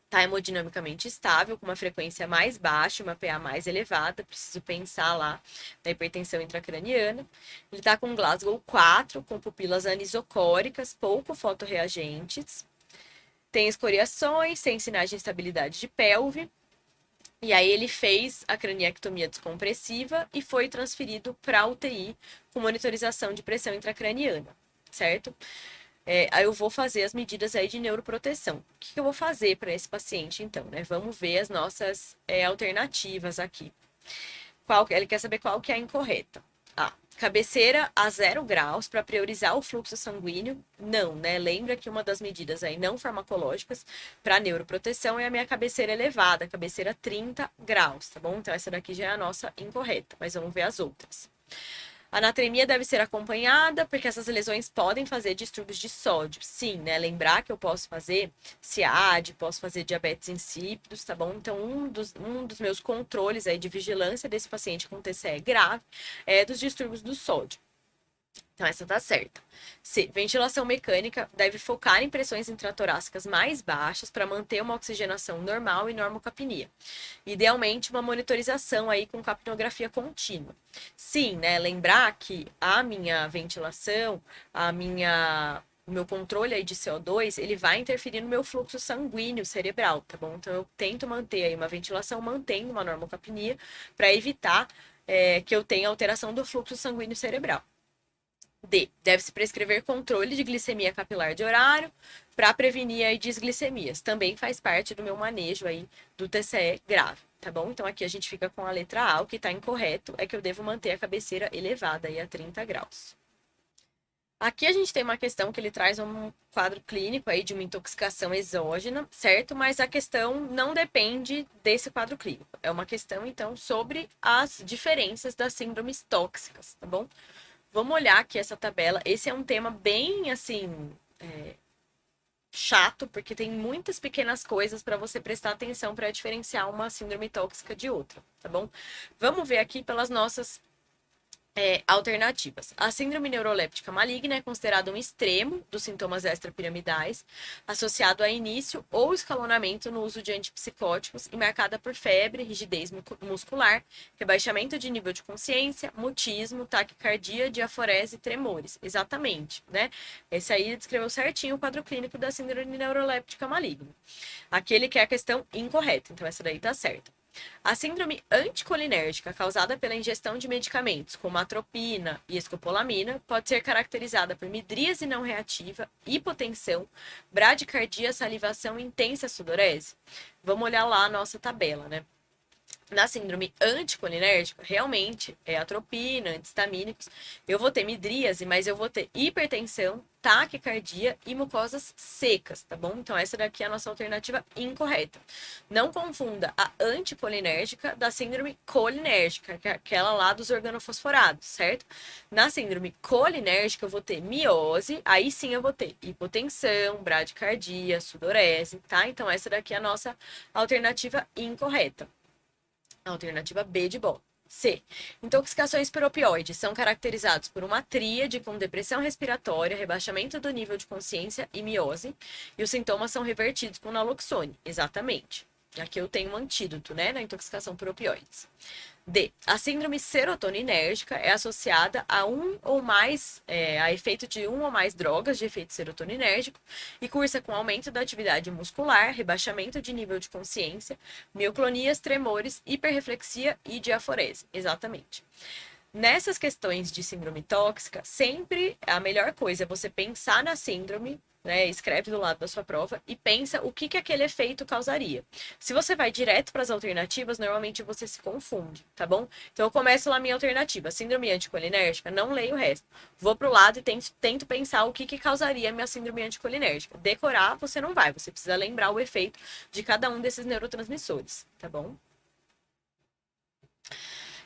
A: tá hemodinamicamente estável, com uma frequência mais baixa, uma PA mais elevada. Preciso pensar lá na hipertensão intracraniana. Ele tá com Glasgow 4, com pupilas anisocóricas, pouco fotorreagentes. Tem escoriações, tem sinais de instabilidade de pelve. E aí ele fez a craniectomia descompressiva e foi transferido para UTI com monitorização de pressão intracraniana, certo? Aí eu vou fazer as medidas aí de neuroproteção. O que eu vou fazer para esse paciente, então, né? Vamos ver as nossas alternativas aqui. Ele quer saber qual que é a incorreta. Cabeceira a 0 graus para priorizar o fluxo sanguíneo? Não, né? Lembra que uma das medidas aí não farmacológicas para neuroproteção é a minha cabeceira elevada, cabeceira 30 graus, tá bom? Então essa daqui já é a nossa incorreta, mas vamos ver as outras. A natremia deve ser acompanhada, porque essas lesões podem fazer distúrbios de sódio. Sim, né? Lembrar que eu posso fazer CIAD, posso fazer diabetes insípidos, tá bom? Então, um dos meus controles aí de vigilância desse paciente com TCE grave é dos distúrbios do sódio. Então, essa tá certa. C. Ventilação mecânica deve focar em pressões intratorácicas mais baixas para manter uma oxigenação normal e normocapnia. Idealmente, uma monitorização aí com capnografia contínua. Sim, né? Lembrar que a minha ventilação, o meu controle aí de CO2, ele vai interferir no meu fluxo sanguíneo cerebral, tá bom? Então, eu tento manter aí uma ventilação mantendo uma normocapnia para evitar que eu tenha alteração do fluxo sanguíneo cerebral. D. Deve-se prescrever controle de glicemia capilar de horário para prevenir aí desglicemias. Também faz parte do meu manejo aí do TCE grave, tá bom? Então aqui a gente fica com a letra A, o que está incorreto é que eu devo manter a cabeceira elevada aí a 30 graus. Aqui a gente tem uma questão que ele traz um quadro clínico aí de uma intoxicação exógena, certo? Mas a questão não depende desse quadro clínico. É uma questão, então, sobre as diferenças das síndromes tóxicas, tá bom? Vamos olhar aqui essa tabela. Esse é um tema bem, assim, chato, porque tem muitas pequenas coisas para você prestar atenção para diferenciar uma síndrome tóxica de outra, tá bom? Vamos ver aqui pelas nossas alternativas. A síndrome neuroléptica maligna é considerada um extremo dos sintomas extrapiramidais, associado a início ou escalonamento no uso de antipsicóticos e marcada por febre, rigidez muscular, rebaixamento de nível de consciência, mutismo, taquicardia, diaforese e tremores. Exatamente, né? Esse aí descreveu certinho o quadro clínico da síndrome neuroléptica maligna. Aquele que é a questão incorreta, então essa daí tá certa. A síndrome anticolinérgica causada pela ingestão de medicamentos como atropina e escopolamina pode ser caracterizada por midríase não reativa, hipotensão, bradicardia, salivação e intensa sudorese. Vamos olhar lá a nossa tabela, né? Na síndrome anticolinérgica, realmente é atropina, antihistamínicos. Eu vou ter midríase, mas eu vou ter hipertensão, taquicardia e mucosas secas, tá bom? Então, essa daqui é a nossa alternativa incorreta. Não confunda a anticolinérgica da síndrome colinérgica, que é aquela lá dos organofosforados, certo? Na síndrome colinérgica, eu vou ter miose, aí sim eu vou ter hipotensão, bradicardia, sudorese, tá? Então, essa daqui é a nossa alternativa incorreta. Alternativa B de bola. C. Intoxicações por opioides são caracterizados por uma tríade com depressão respiratória, rebaixamento do nível de consciência e miose, e os sintomas são revertidos com naloxone. Exatamente. Aqui eu tenho um antídoto, né, na intoxicação por opioides. D. A síndrome serotoninérgica é associada a efeito de um ou mais drogas de efeito serotoninérgico e cursa com aumento da atividade muscular, rebaixamento de nível de consciência, mioclonias, tremores, hiperreflexia e diaforese. Exatamente. Nessas questões de síndrome tóxica, sempre a melhor coisa é você pensar na síndrome, né? Escreve do lado da sua prova e pensa o que aquele efeito causaria. Se você vai direto para as alternativas, normalmente você se confunde, tá bom? Então eu começo lá a minha alternativa, síndrome anticolinérgica, não leio o resto. Vou pro lado e tento pensar o que causaria a minha síndrome anticolinérgica. Decorar você não vai, você precisa lembrar o efeito de cada um desses neurotransmissores, tá bom?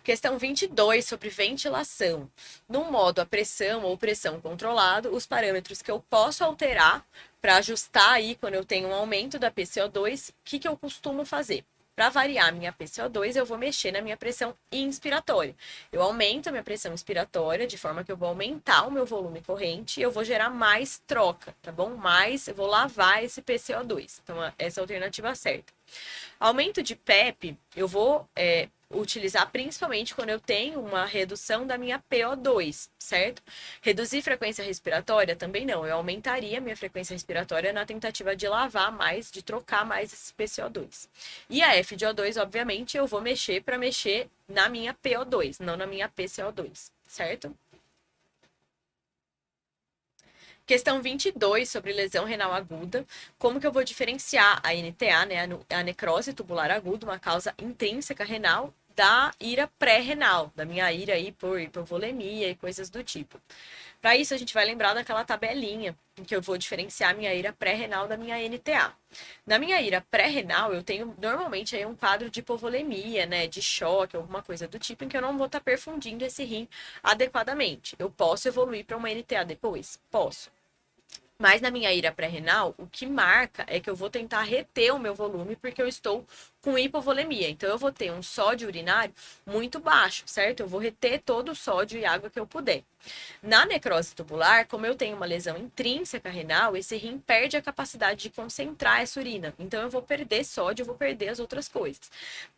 A: Questão 22 sobre ventilação. No modo a pressão ou pressão controlado, os parâmetros que eu posso alterar para ajustar aí quando eu tenho um aumento da PCO2, o que eu costumo fazer? Para variar minha PCO2, eu vou mexer na minha pressão inspiratória. Eu aumento a minha pressão inspiratória, de forma que eu vou aumentar o meu volume corrente e eu vou gerar mais troca, tá bom? Eu vou lavar esse PCO2. Então, essa é a alternativa certa. Aumento de PEP, eu vou utilizar principalmente quando eu tenho uma redução da minha PO2, certo? Reduzir frequência respiratória também não. Eu aumentaria a minha frequência respiratória na tentativa de lavar mais, de trocar mais esse PCO2. E a FiO2, obviamente, eu vou mexer para mexer na minha PO2, não na minha PCO2, certo? Questão 22, sobre lesão renal aguda. Como que eu vou diferenciar a NTA, né, a necrose tubular aguda, uma causa intrínseca renal, da ira pré-renal, da minha ira aí por hipovolemia e coisas do tipo. Para isso, a gente vai lembrar daquela tabelinha em que eu vou diferenciar minha ira pré-renal da minha NTA. Na minha ira pré-renal, eu tenho normalmente aí um quadro de hipovolemia, né, de choque, alguma coisa do tipo, em que eu não vou estar perfundindo esse rim adequadamente. Eu posso evoluir para uma NTA depois? Posso. Mas na minha ira pré-renal, o que marca é que eu vou tentar reter o meu volume porque eu estou com hipovolemia. Então eu vou ter um sódio urinário muito baixo, certo? Eu vou reter todo o sódio e água que eu puder. Na necrose tubular, como eu tenho uma lesão intrínseca renal, esse rim perde a capacidade de concentrar essa urina. Então eu vou perder sódio, eu vou perder as outras coisas.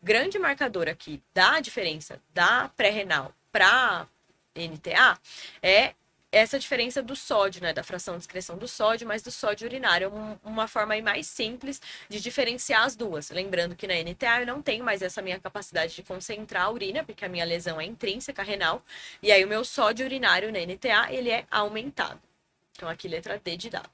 A: Grande marcador aqui da diferença da pré-renal para NTA é essa diferença do sódio, né, da fração de excreção do sódio, mas do sódio urinário. É uma forma aí mais simples de diferenciar as duas. Lembrando que na NTA eu não tenho mais essa minha capacidade de concentrar a urina, porque a minha lesão é intrínseca renal, e aí o meu sódio urinário na NTA, ele é aumentado. Então aqui letra D de dado.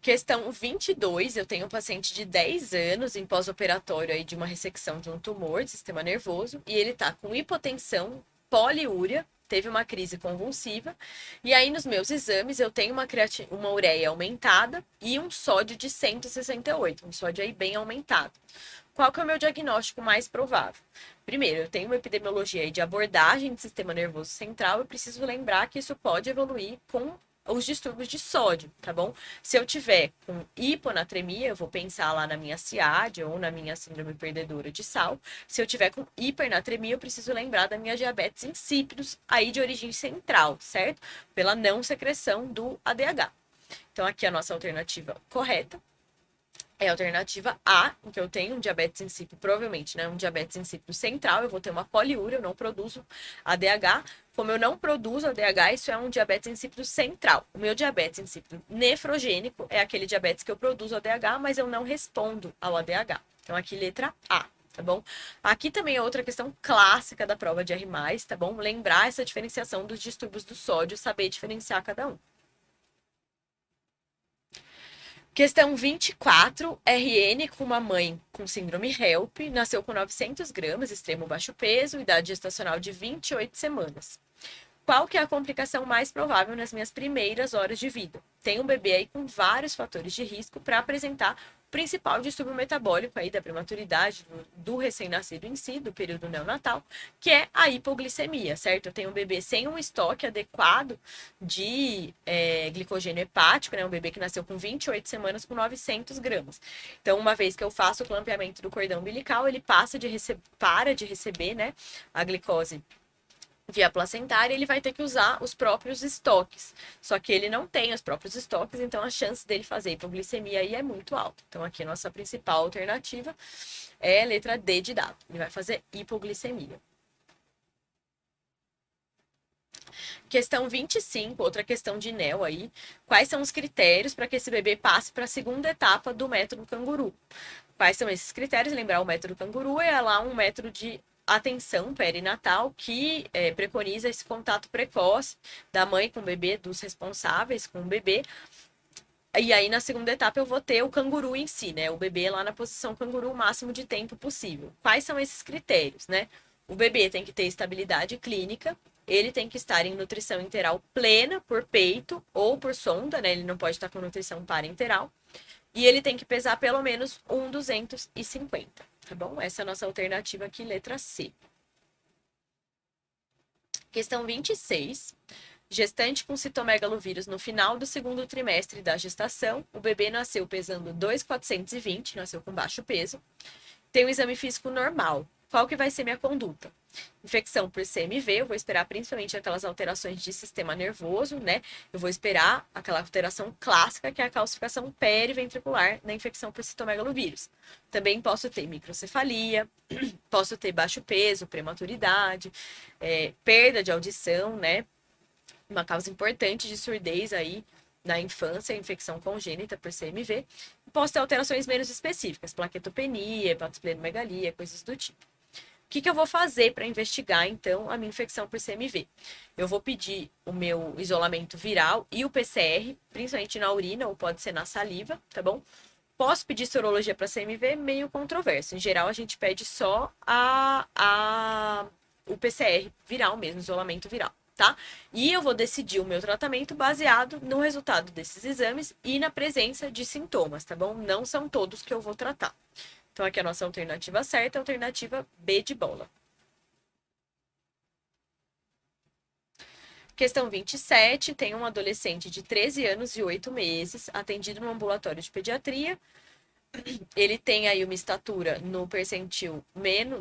A: Questão 22, eu tenho um paciente de 10 anos em pós-operatório aí de uma ressecção de um tumor de sistema nervoso, e ele tá com hipotensão, poliúria, teve uma crise convulsiva, e aí nos meus exames eu tenho uma ureia aumentada e um sódio de 168, um sódio aí bem aumentado. Qual que é o meu diagnóstico mais provável? Primeiro, eu tenho uma epidemiologia aí de abordagem de sistema nervoso central, eu preciso lembrar que isso pode evoluir com os distúrbios de sódio, tá bom? Se eu tiver com hiponatremia, eu vou pensar lá na minha SIAD ou na minha síndrome perdedora de sal. Se eu tiver com hipernatremia, eu preciso lembrar da minha diabetes insípidos, aí de origem central, certo? Pela não secreção do ADH. Então, aqui a nossa alternativa correta é a alternativa A, em que eu tenho um diabetes insípido, provavelmente, né? Um diabetes insípido central, eu vou ter uma poliúria, eu não produzo ADH. Como eu não produzo ADH, isso é um diabetes insípido central. O meu diabetes insípido nefrogênico é aquele diabetes que eu produzo ADH, mas eu não respondo ao ADH. Então, aqui, letra A. Tá bom? Aqui também é outra questão clássica da prova de R+, tá bom? Lembrar essa diferenciação dos distúrbios do sódio, saber diferenciar cada um. Questão 24, RN com uma mãe com síndrome HELP, nasceu com 900 gramas, extremo baixo peso, idade gestacional de 28 semanas. Qual que é a complicação mais provável nas minhas primeiras horas de vida? Tem um bebê aí com vários fatores de risco para apresentar o principal distúrbio metabólico aí da prematuridade, do recém-nascido em si, do período neonatal, que é a hipoglicemia, certo? Eu tenho um bebê sem um estoque adequado de glicogênio hepático, né? Um bebê que nasceu com 28 semanas com 900 gramas. Então, uma vez que eu faço o clampeamento do cordão umbilical, ele para de receber, né, a glicose via placentária, ele vai ter que usar os próprios estoques. Só que ele não tem os próprios estoques, então a chance dele fazer hipoglicemia aí é muito alta. Então aqui a nossa principal alternativa é a letra D de dado. Ele vai fazer hipoglicemia. Questão 25, outra questão de NEL aí. Quais são os critérios para que esse bebê passe para a segunda etapa do método canguru? Quais são esses critérios? Lembrar, o método canguru é lá um método de atenção perinatal que preconiza esse contato precoce da mãe com o bebê, dos responsáveis com o bebê. E aí, na segunda etapa, eu vou ter o canguru em si, né? O bebê lá na posição canguru o máximo de tempo possível. Quais são esses critérios, né? O bebê tem que ter estabilidade clínica, ele tem que estar em nutrição enteral plena por peito ou por sonda, né? Ele não pode estar com nutrição parenteral. E ele tem que pesar pelo menos 1,250, tá bom? Essa é a nossa alternativa aqui, letra C. Questão 26. Gestante com citomegalovírus no final do segundo trimestre da gestação. O bebê nasceu pesando 2,420, nasceu com baixo peso. Tem um exame físico normal. Qual que vai ser minha conduta? Infecção por CMV, eu vou esperar principalmente aquelas alterações de sistema nervoso, né? Eu vou esperar aquela alteração clássica, que é a calcificação periventricular na infecção por citomegalovírus. Também posso ter microcefalia, posso ter baixo peso, prematuridade, perda de audição, né? Uma causa importante de surdez aí na infância, infecção congênita por CMV. Posso ter alterações menos específicas, plaquetopenia, hepatosplenomegalia, coisas do tipo. que eu vou fazer para investigar, então, a minha infecção por CMV? Eu vou pedir o meu isolamento viral e o PCR, principalmente na urina, ou pode ser na saliva, tá bom? Posso pedir sorologia para CMV? Meio controverso. Em geral, a gente pede só o PCR viral mesmo, isolamento viral, tá? E eu vou decidir o meu tratamento baseado no resultado desses exames e na presença de sintomas, tá bom? Não são todos que eu vou tratar. Então, aqui a nossa alternativa certa é a alternativa B de bola. Questão 27, tem um adolescente de 13 anos e 8 meses, atendido no ambulatório de pediatria. Ele tem aí uma estatura no percentil menos,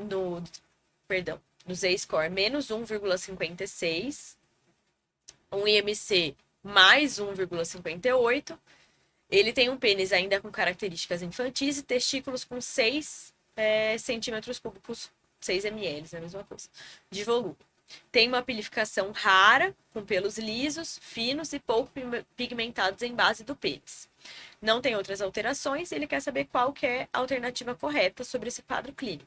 A: no Z-score menos 1,56, um IMC mais 1,58. Ele tem um pênis ainda com características infantis e testículos com 6 centímetros cúbicos, 6 ml, é a mesma coisa, de volume. Tem uma pilificação rara, com pelos lisos, finos e pouco pigmentados em base do pênis. Não tem outras alterações, ele quer saber qual que é a alternativa correta sobre esse quadro clínico.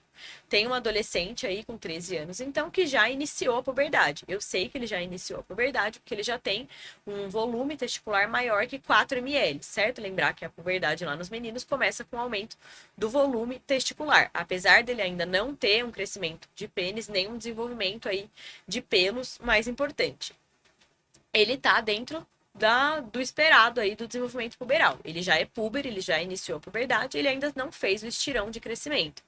A: Tem um adolescente aí com 13 anos, então, que já iniciou a puberdade. Eu sei que ele já iniciou a puberdade, porque ele já tem um volume testicular maior que 4 ml, certo? Lembrar que a puberdade lá nos meninos começa com o aumento do volume testicular, apesar dele ainda não ter um crescimento de pênis, nem um desenvolvimento aí de pelos mais importante. Ele tá dentro do esperado aí do desenvolvimento puberal. Ele já é puber, ele já iniciou a puberdade, ele ainda não fez o estirão de crescimento.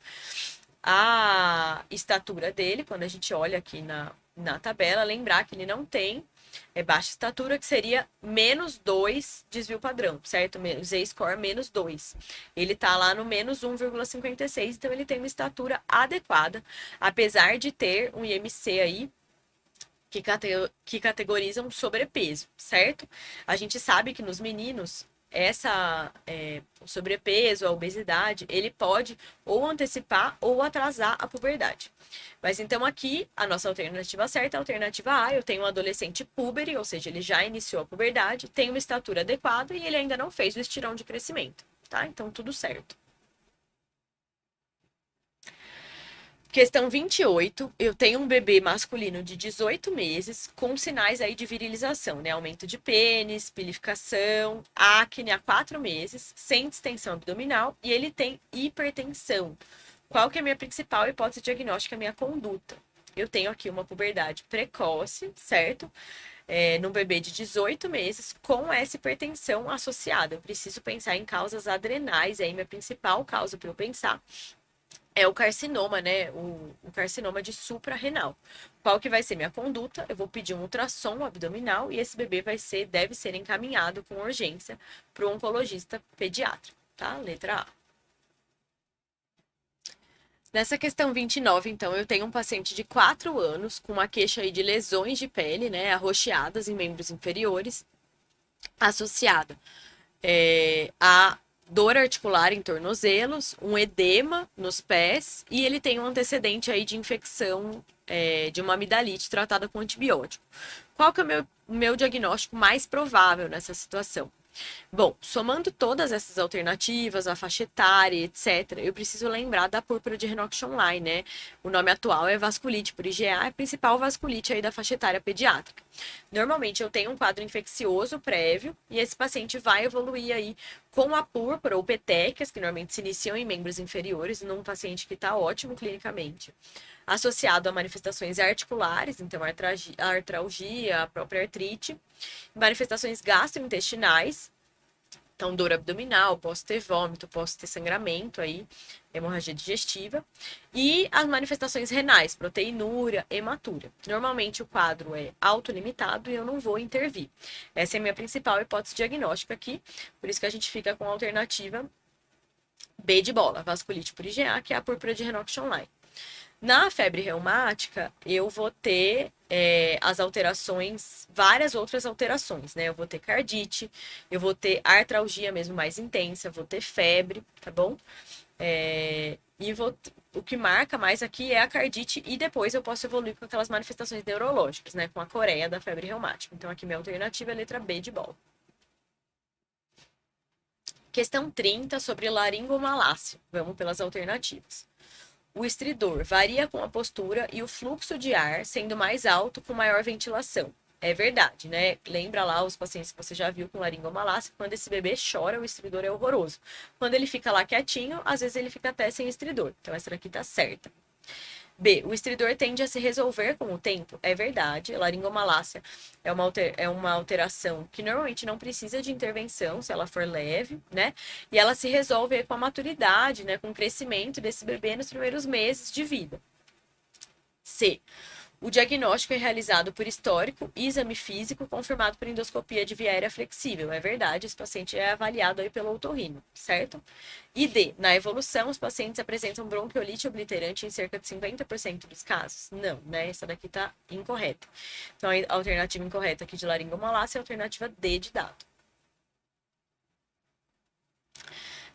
A: A estatura dele, quando a gente olha aqui na tabela, lembrar que ele não tem baixa estatura, que seria menos 2 desvio padrão, certo? Z-score menos 2. Ele tá lá no menos 1,56, então ele tem uma estatura adequada, apesar de ter um IMC aí que categorizam sobrepeso, certo? A gente sabe que nos meninos o sobrepeso, a obesidade, ele pode ou antecipar ou atrasar a puberdade. Mas então aqui, a nossa alternativa certa é a alternativa A. Eu tenho um adolescente púbere, ou seja, ele já iniciou a puberdade, tem uma estatura adequada e ele ainda não fez o estirão de crescimento, tá? Então tudo certo. Questão 28, eu tenho um bebê masculino de 18 meses com sinais aí de virilização, né? Aumento de pênis, pilificação, acne há 4 meses, sem distensão abdominal e ele tem hipertensão. Qual que é a minha principal hipótese diagnóstica, a minha conduta? Eu tenho aqui uma puberdade precoce, certo? Num bebê de 18 meses com essa hipertensão associada. Eu preciso pensar em causas adrenais, aí minha principal causa para eu pensar é o carcinoma, né? O carcinoma de suprarrenal. Qual que vai ser minha conduta? Eu vou pedir um ultrassom abdominal e esse bebê deve ser encaminhado com urgência para o oncologista pediatra, tá? Letra A. Nessa questão 29, então, eu tenho um paciente de 4 anos com uma queixa aí de lesões de pele, né? Arroxeadas em membros inferiores, associada a dor articular em tornozelos, um edema nos pés e ele tem um antecedente aí de infecção de uma amidalite tratada com antibiótico. Qual que é o meu diagnóstico mais provável nessa situação? Bom, somando todas essas alternativas, a faixa etária, etc., eu preciso lembrar da púrpura de Renox-Online, né? O nome atual é vasculite por IgA, é a principal vasculite aí da faixa etária pediátrica. Normalmente eu tenho um quadro infeccioso prévio e esse paciente vai evoluir aí com a púrpura ou petequias, que normalmente se iniciam em membros inferiores, num paciente que está ótimo clinicamente, associado a manifestações articulares, então artralgia, a própria artrite, manifestações gastrointestinais, então dor abdominal, posso ter vômito, posso ter sangramento aí, hemorragia digestiva, e as manifestações renais, proteinúria, hematúria. Normalmente o quadro é autolimitado e eu não vou intervir. Essa é a minha principal hipótese diagnóstica aqui, por isso que a gente fica com a alternativa B de bola, vasculite por IgA, que é a púrpura de Renox-Online. Na febre reumática, eu vou ter as alterações, várias outras alterações, né? Eu vou ter cardite, eu vou ter artralgia mesmo mais intensa, vou ter febre, tá bom? O que marca mais aqui é a cardite e depois eu posso evoluir com aquelas manifestações neurológicas, né? Com a coreia da febre reumática. Então aqui minha alternativa é a letra B de bola. Questão 30 sobre laringomalácia. Vamos pelas alternativas. O estridor varia com a postura e o fluxo de ar sendo mais alto com maior ventilação. É verdade, né? Lembra lá os pacientes que você já viu com laringomalácia, quando esse bebê chora, o estridor é horroroso. Quando ele fica lá quietinho, às vezes ele fica até sem estridor. Então essa daqui tá certa. B. O estridor tende a se resolver com o tempo. É verdade. A laringomalácia é uma alteração que normalmente não precisa de intervenção, se ela for leve, né? E ela se resolve com a maturidade, né? Com o crescimento desse bebê nos primeiros meses de vida. C. O diagnóstico é realizado por histórico e exame físico confirmado por endoscopia de via aérea flexível. É verdade, esse paciente é avaliado aí pelo otorrino, certo? E D, na evolução, os pacientes apresentam bronquiolite obliterante em cerca de 50% dos casos? Não, né? Essa daqui tá incorreta. Então, a alternativa incorreta aqui de laringomalácia é a alternativa D de dado.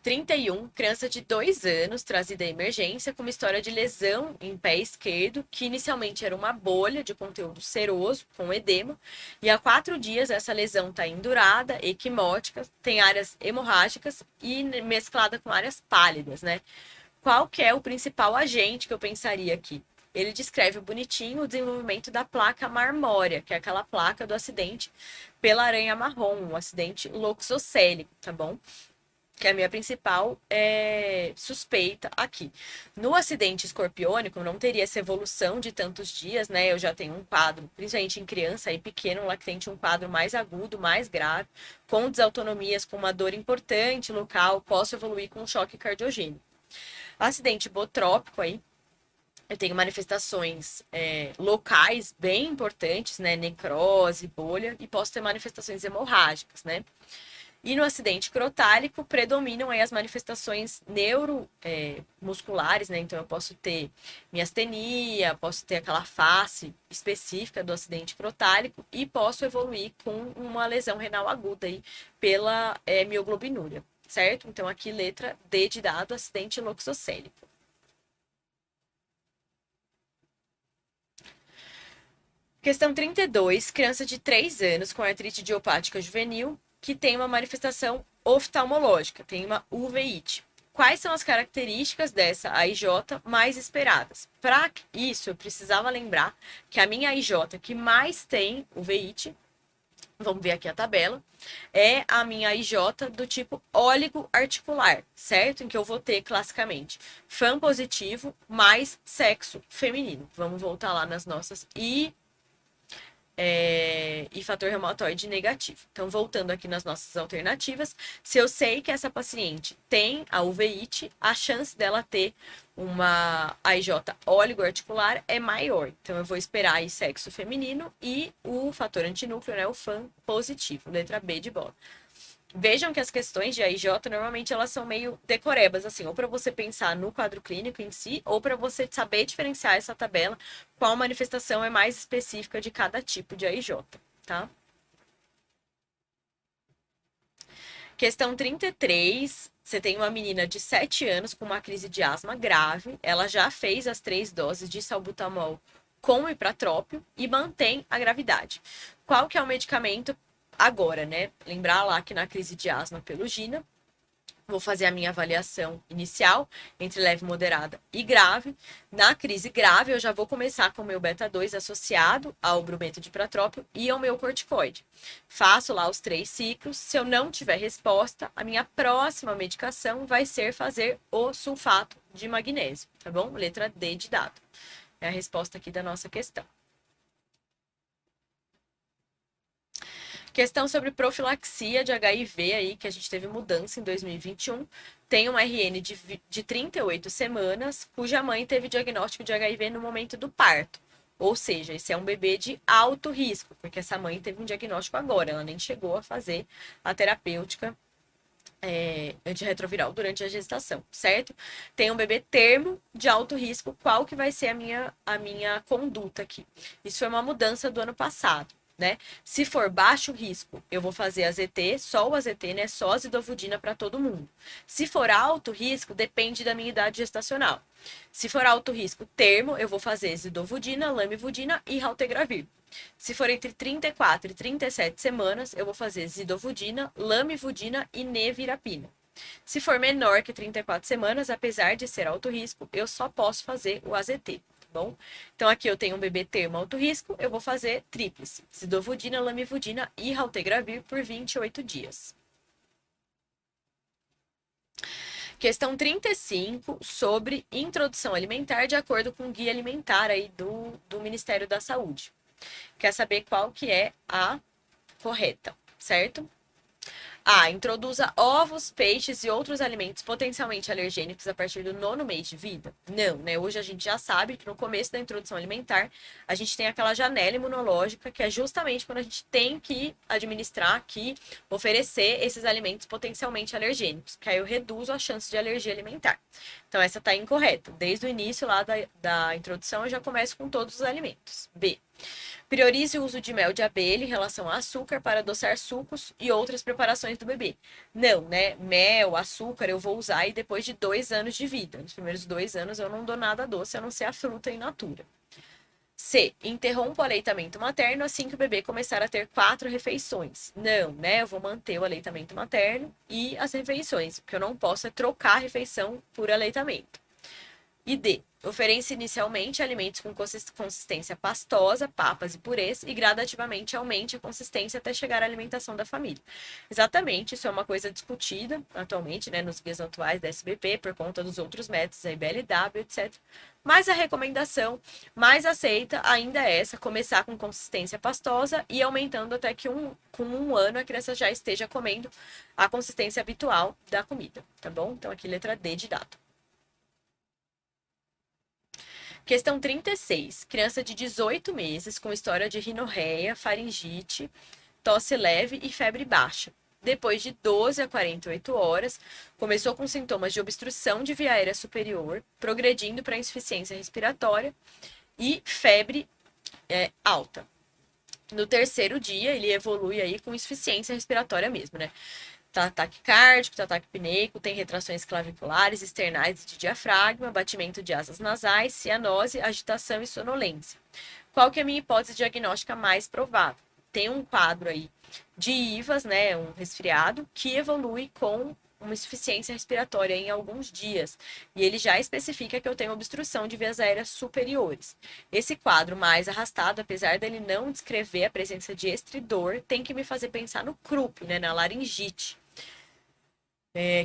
A: 31, criança de 2 anos, trazida à emergência com uma história de lesão em pé esquerdo, que inicialmente era uma bolha de conteúdo seroso, com edema, e há 4 dias essa lesão está endurada, equimótica, tem áreas hemorrágicas e mesclada com áreas pálidas, né? Qual que é o principal agente que eu pensaria aqui? Ele descreve bonitinho o desenvolvimento da placa marmórea, que é aquela placa do acidente pela aranha marrom, um acidente loxocélico, tá bom? Que é a minha principal suspeita aqui. No acidente escorpiônico, não teria essa evolução de tantos dias, né? Eu já tenho um quadro, principalmente em criança e pequeno lactente, um quadro mais agudo, mais grave, com desautonomias, com uma dor importante local, posso evoluir com um choque cardiogênico. Acidente botrópico aí, eu tenho manifestações locais bem importantes, né? Necrose, bolha, e posso ter manifestações hemorrágicas, né? E no acidente crotálico predominam aí as manifestações neuromusculares, né? Então eu posso ter miastenia, posso ter aquela face específica do acidente crotálico e posso evoluir com uma lesão renal aguda aí pela mioglobinúria, certo? Então aqui letra D de dado, acidente loxocélico. Questão 32, criança de 3 anos com artrite idiopática juvenil que tem uma manifestação oftalmológica, tem uma uveit. Quais são as características dessa AIJ mais esperadas? Para isso, eu precisava lembrar que a minha AIJ que mais tem uveit, vamos ver aqui a tabela, é a minha AIJ do tipo óligo-articular, certo? Em que eu vou ter classicamente FAM positivo mais sexo feminino. Vamos voltar lá nas nossas e fator reumatoide negativo. Então, voltando aqui nas nossas alternativas, se eu sei que essa paciente tem a uveíte, a chance dela ter uma AIJ oligoarticular é maior. Então, eu vou esperar aí sexo feminino e o fator antinúcleo, né, o FAM positivo, letra B de bola. Vejam que as questões de AIJ, normalmente, elas são meio decorebas, assim, ou para você pensar no quadro clínico em si, ou para você saber diferenciar essa tabela, qual manifestação é mais específica de cada tipo de AIJ, tá? Questão 33, você tem uma menina de 7 anos com uma crise de asma grave, ela já fez as 3 doses de salbutamol com ipratrópio e mantém a gravidade. Qual que é o medicamento agora, né? Lembrar lá que na crise de asma pelugina, vou fazer a minha avaliação inicial entre leve, moderada e grave. Na crise grave, eu já vou começar com o meu beta-2 associado ao brumento de ipratrópio e ao meu corticoide. Faço lá os 3 ciclos. Se eu não tiver resposta, a minha próxima medicação vai ser fazer o sulfato de magnésio, tá bom? Letra D de dado. É a resposta aqui da nossa questão. Questão sobre profilaxia de HIV aí, que a gente teve mudança em 2021. Tem uma RN de 38 semanas, cuja mãe teve diagnóstico de HIV no momento do parto. Ou seja, esse é um bebê de alto risco, porque essa mãe teve um diagnóstico agora, ela nem chegou a fazer a terapêutica antirretroviral durante a gestação, certo? Tem um bebê termo de alto risco, qual que vai ser a minha conduta aqui? Isso foi uma mudança do ano passado. Né? Se for baixo risco, eu vou fazer AZT, só o AZT, né? Só a zidovudina para todo mundo. Se for alto risco, depende da minha idade gestacional. Se for alto risco termo, eu vou fazer zidovudina, lamivudina e raltegravir. Se for entre 34 e 37 semanas, eu vou fazer zidovudina, lamivudina e nevirapina. Se for menor que 34 semanas, apesar de ser alto risco, eu só posso fazer o AZT, tá bom? Então aqui eu tenho um bebê termo alto risco, eu vou fazer tríplice, sidovudina, lamivudina e raltegravir por 28 dias. Questão 35, sobre introdução alimentar de acordo com o guia alimentar aí do Ministério da Saúde. Quer saber qual que é a correta, certo? A. Introduza ovos, peixes e outros alimentos potencialmente alergênicos a partir do 9º mês de vida? Não, né? Hoje a gente já sabe que no começo da introdução alimentar, a gente tem aquela janela imunológica, que é justamente quando a gente tem que administrar, que oferecer esses alimentos potencialmente alergênicos, porque aí eu reduzo a chance de alergia alimentar. Então, essa está incorreta. Desde o início lá da introdução, eu já começo com todos os alimentos. B. Priorize o uso de mel de abelha em relação a açúcar para adoçar sucos e outras preparações do bebê. Não, né? Mel, açúcar eu vou usar e depois de 2 anos de vida. Nos primeiros 2 anos eu não dou nada doce, a não ser a fruta in natura. C. Interrompa o aleitamento materno assim que o bebê começar a ter 4 refeições. Não, né? Eu vou manter o aleitamento materno e as refeições. O que eu não posso é trocar a refeição por aleitamento. E D. Ofereça inicialmente alimentos com consistência pastosa, papas e purês, e gradativamente aumente a consistência até chegar à alimentação da família. Exatamente, isso é uma coisa discutida atualmente, né, nos guias atuais da SBP, por conta dos outros métodos, a IBLW, etc. Mas a recomendação mais aceita ainda é essa, começar com consistência pastosa e aumentando até que com 1 ano a criança já esteja comendo a consistência habitual da comida, tá bom? Então aqui letra D de dado. Questão 36. Criança de 18 meses com história de rinorreia, faringite, tosse leve e febre baixa. Depois de 12 a 48 horas, começou com sintomas de obstrução de via aérea superior, progredindo para insuficiência respiratória e febre alta. No 3º dia, ele evolui aí com insuficiência respiratória mesmo, né? Tá ataque cardíaco, tá ataque apneico, tem retrações claviculares, externais e de diafragma, batimento de asas nasais, cianose, agitação e sonolência. Qual que é a minha hipótese diagnóstica mais provável? Tem um quadro aí de IVAS, né, um resfriado, que evolui com uma insuficiência respiratória em alguns dias. E ele já especifica que eu tenho obstrução de vias aéreas superiores. Esse quadro mais arrastado, apesar dele não descrever a presença de estridor, tem que me fazer pensar no CRUP, né, na laringite.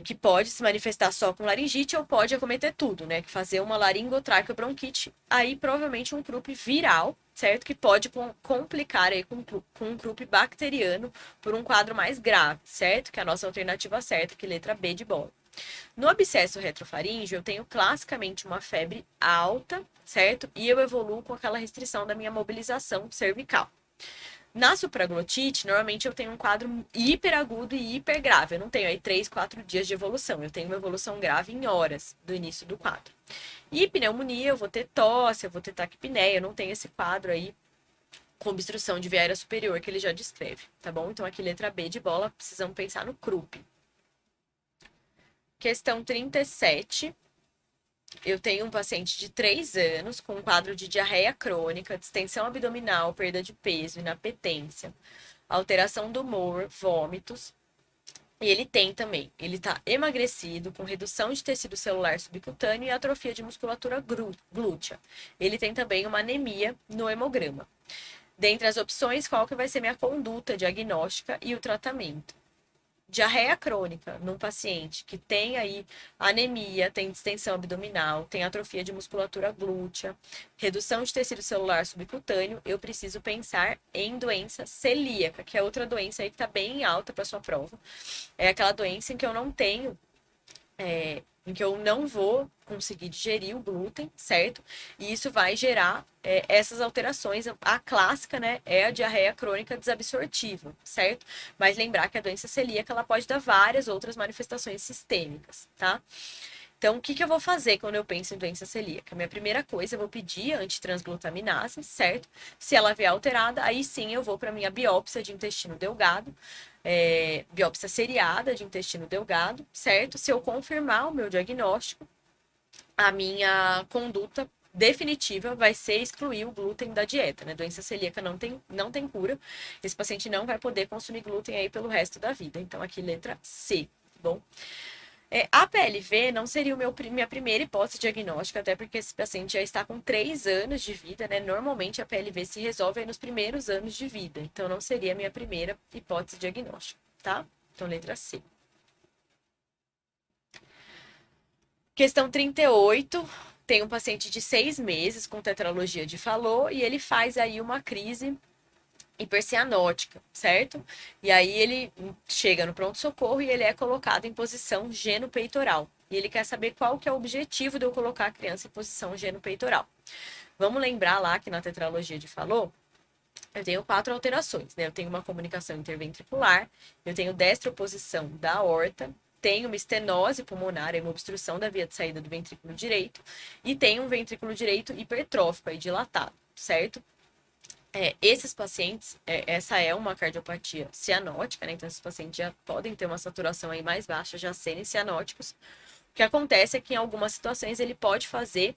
A: Que pode se manifestar só com laringite ou pode acometer tudo, né? Fazer uma laringotraqueobronquite, aí provavelmente um CRUP viral, certo? Que pode complicar aí com um CRUP bacteriano por um quadro mais grave, certo? Que é a nossa alternativa certa, que é letra B de bola. No abscesso retrofaríngeo, eu tenho classicamente uma febre alta, certo? E eu evoluo com aquela restrição da minha mobilização cervical. Na supraglotite, normalmente eu tenho um quadro hiperagudo e hipergrave. Eu não tenho aí 3, 4 dias de evolução. Eu tenho uma evolução grave em horas do início do quadro. E pneumonia, eu vou ter tosse, eu vou ter taquipneia. Eu não tenho esse quadro aí com obstrução de via aérea superior que ele já descreve, tá bom? Então aqui letra B de bola, precisamos pensar no CRUP. Questão 37. Eu tenho um paciente de 3 anos com um quadro de diarreia crônica, distensão abdominal, perda de peso, inapetência, alteração do humor, vômitos. E ele tem também, ele tá emagrecido, com redução de tecido celular subcutâneo e atrofia de musculatura glútea. Ele tem também uma anemia no hemograma. Dentre as opções, qual que vai ser minha conduta diagnóstica e o tratamento? Diarreia crônica num paciente que tem aí anemia, tem distensão abdominal, tem atrofia de musculatura glútea, redução de tecido celular subcutâneo, eu preciso pensar em doença celíaca, que é outra doença aí que está bem alta para sua prova. É aquela doença em que eu não tenho em que eu não vou conseguir digerir o glúten, certo? E isso vai gerar essas alterações. A clássica, né, é a diarreia crônica desabsortiva, certo? Mas lembrar que a doença celíaca, ela pode dar várias outras manifestações sistêmicas, tá? Então, o que eu vou fazer quando eu penso em doença celíaca? Minha primeira coisa, eu vou pedir antitransglutaminase, certo? Se ela vier alterada, aí sim eu vou para minha biópsia de intestino delgado, biópsia seriada de intestino delgado, certo? Se eu confirmar o meu diagnóstico, a minha conduta definitiva vai ser excluir o glúten da dieta, né? Doença celíaca não tem cura. Esse paciente não vai poder consumir glúten aí pelo resto da vida. Então, aqui, letra C, tá bom? A PLV não seria minha primeira hipótese diagnóstica, até porque esse paciente já está com 3 anos de vida, né? Normalmente a PLV se resolve aí nos primeiros anos de vida, então não seria a minha primeira hipótese diagnóstica, tá? Então, letra C. Questão 38. Tem um paciente de 6 meses com tetralogia de Fallot e ele faz aí uma crise hipercianótica, certo? E aí ele chega no pronto-socorro e ele é colocado em posição geno-peitoral. E ele quer saber qual que é o objetivo de eu colocar a criança em posição geno-peitoral. Vamos lembrar lá que na tetralogia de Fallot, eu tenho 4 alterações, né? Eu tenho uma comunicação interventricular, eu tenho destroposição da aorta, tenho uma estenose pulmonar, uma obstrução da via de saída do ventrículo direito, e tenho um ventrículo direito hipertrófico aí dilatado, certo? Esses pacientes, essa é uma cardiopatia cianótica, né? Então, esses pacientes já podem ter uma saturação aí mais baixa, já serem cianóticos. O que acontece é que em algumas situações ele pode fazer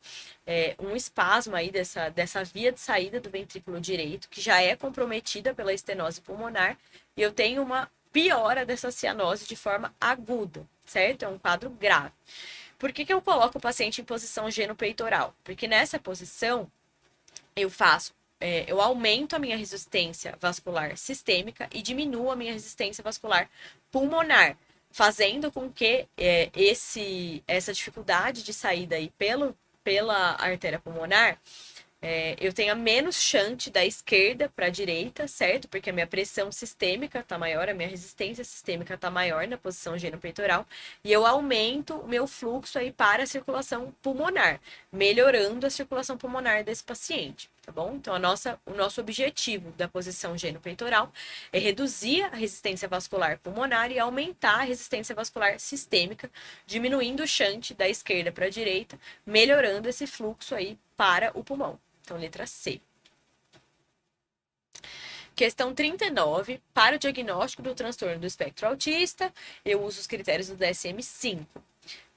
A: um espasmo aí dessa via de saída do ventrículo direito, que já é comprometida pela estenose pulmonar, e eu tenho uma piora dessa cianose de forma aguda, certo? É um quadro grave. Por que eu coloco o paciente em posição geno-peitoral? Porque nessa posição eu aumento a minha resistência vascular sistêmica e diminuo a minha resistência vascular pulmonar, fazendo com que essa dificuldade de saída aí pela artéria pulmonar eu tenha menos shunt da esquerda para a direita, certo? Porque a minha pressão sistêmica está maior, a minha resistência sistêmica está maior na posição geno-peitoral, e eu aumento o meu fluxo aí para a circulação pulmonar, melhorando a circulação pulmonar desse paciente, tá bom? Então, o nosso objetivo da posição geno-peitoral é reduzir a resistência vascular pulmonar e aumentar a resistência vascular sistêmica, diminuindo o shunt da esquerda para a direita, melhorando esse fluxo aí para o pulmão. Então, letra C. Questão 39. Para o diagnóstico do transtorno do espectro autista, eu uso os critérios do DSM-5.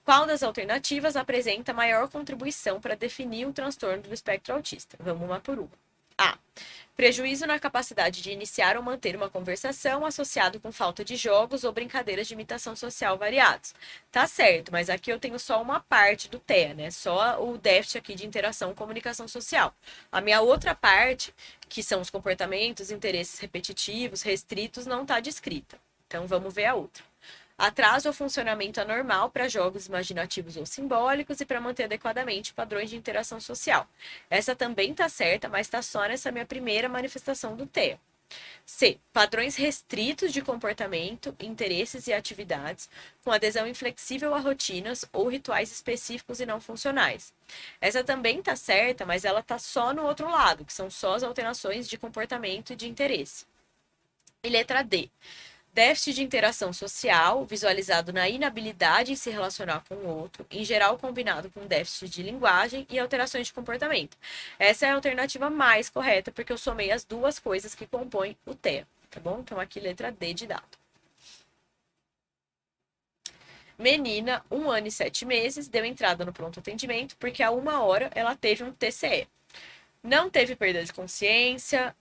A: Qual das alternativas apresenta maior contribuição para definir o transtorno do espectro autista? Vamos uma por uma. A. Prejuízo na capacidade de iniciar ou manter uma conversação associado com falta de jogos ou brincadeiras de imitação social variados. Tá certo, mas aqui eu tenho só uma parte do TEA, né? Só o déficit aqui de interação e comunicação social. A minha outra parte, que são os comportamentos, interesses repetitivos, restritos, não tá descrita. Então vamos ver a outra. Atraso ao funcionamento anormal para jogos imaginativos ou simbólicos e para manter adequadamente padrões de interação social. Essa também está certa, mas está só nessa minha primeira manifestação do TEA. C. Padrões restritos de comportamento, interesses e atividades, com adesão inflexível a rotinas ou rituais específicos e não funcionais. Essa também está certa, mas ela está só no outro lado, que são só as alterações de comportamento e de interesse. E letra D. Déficit de interação social, visualizado na inabilidade em se relacionar com o outro, em geral combinado com déficit de linguagem e alterações de comportamento. Essa é a alternativa mais correta, porque eu somei as duas coisas que compõem o TEA, tá bom? Então, aqui, letra D de dado. Menina, 1 ano e 7 meses, deu entrada no pronto atendimento, porque a 1 hora ela teve um TCE. Não teve perda de consciência,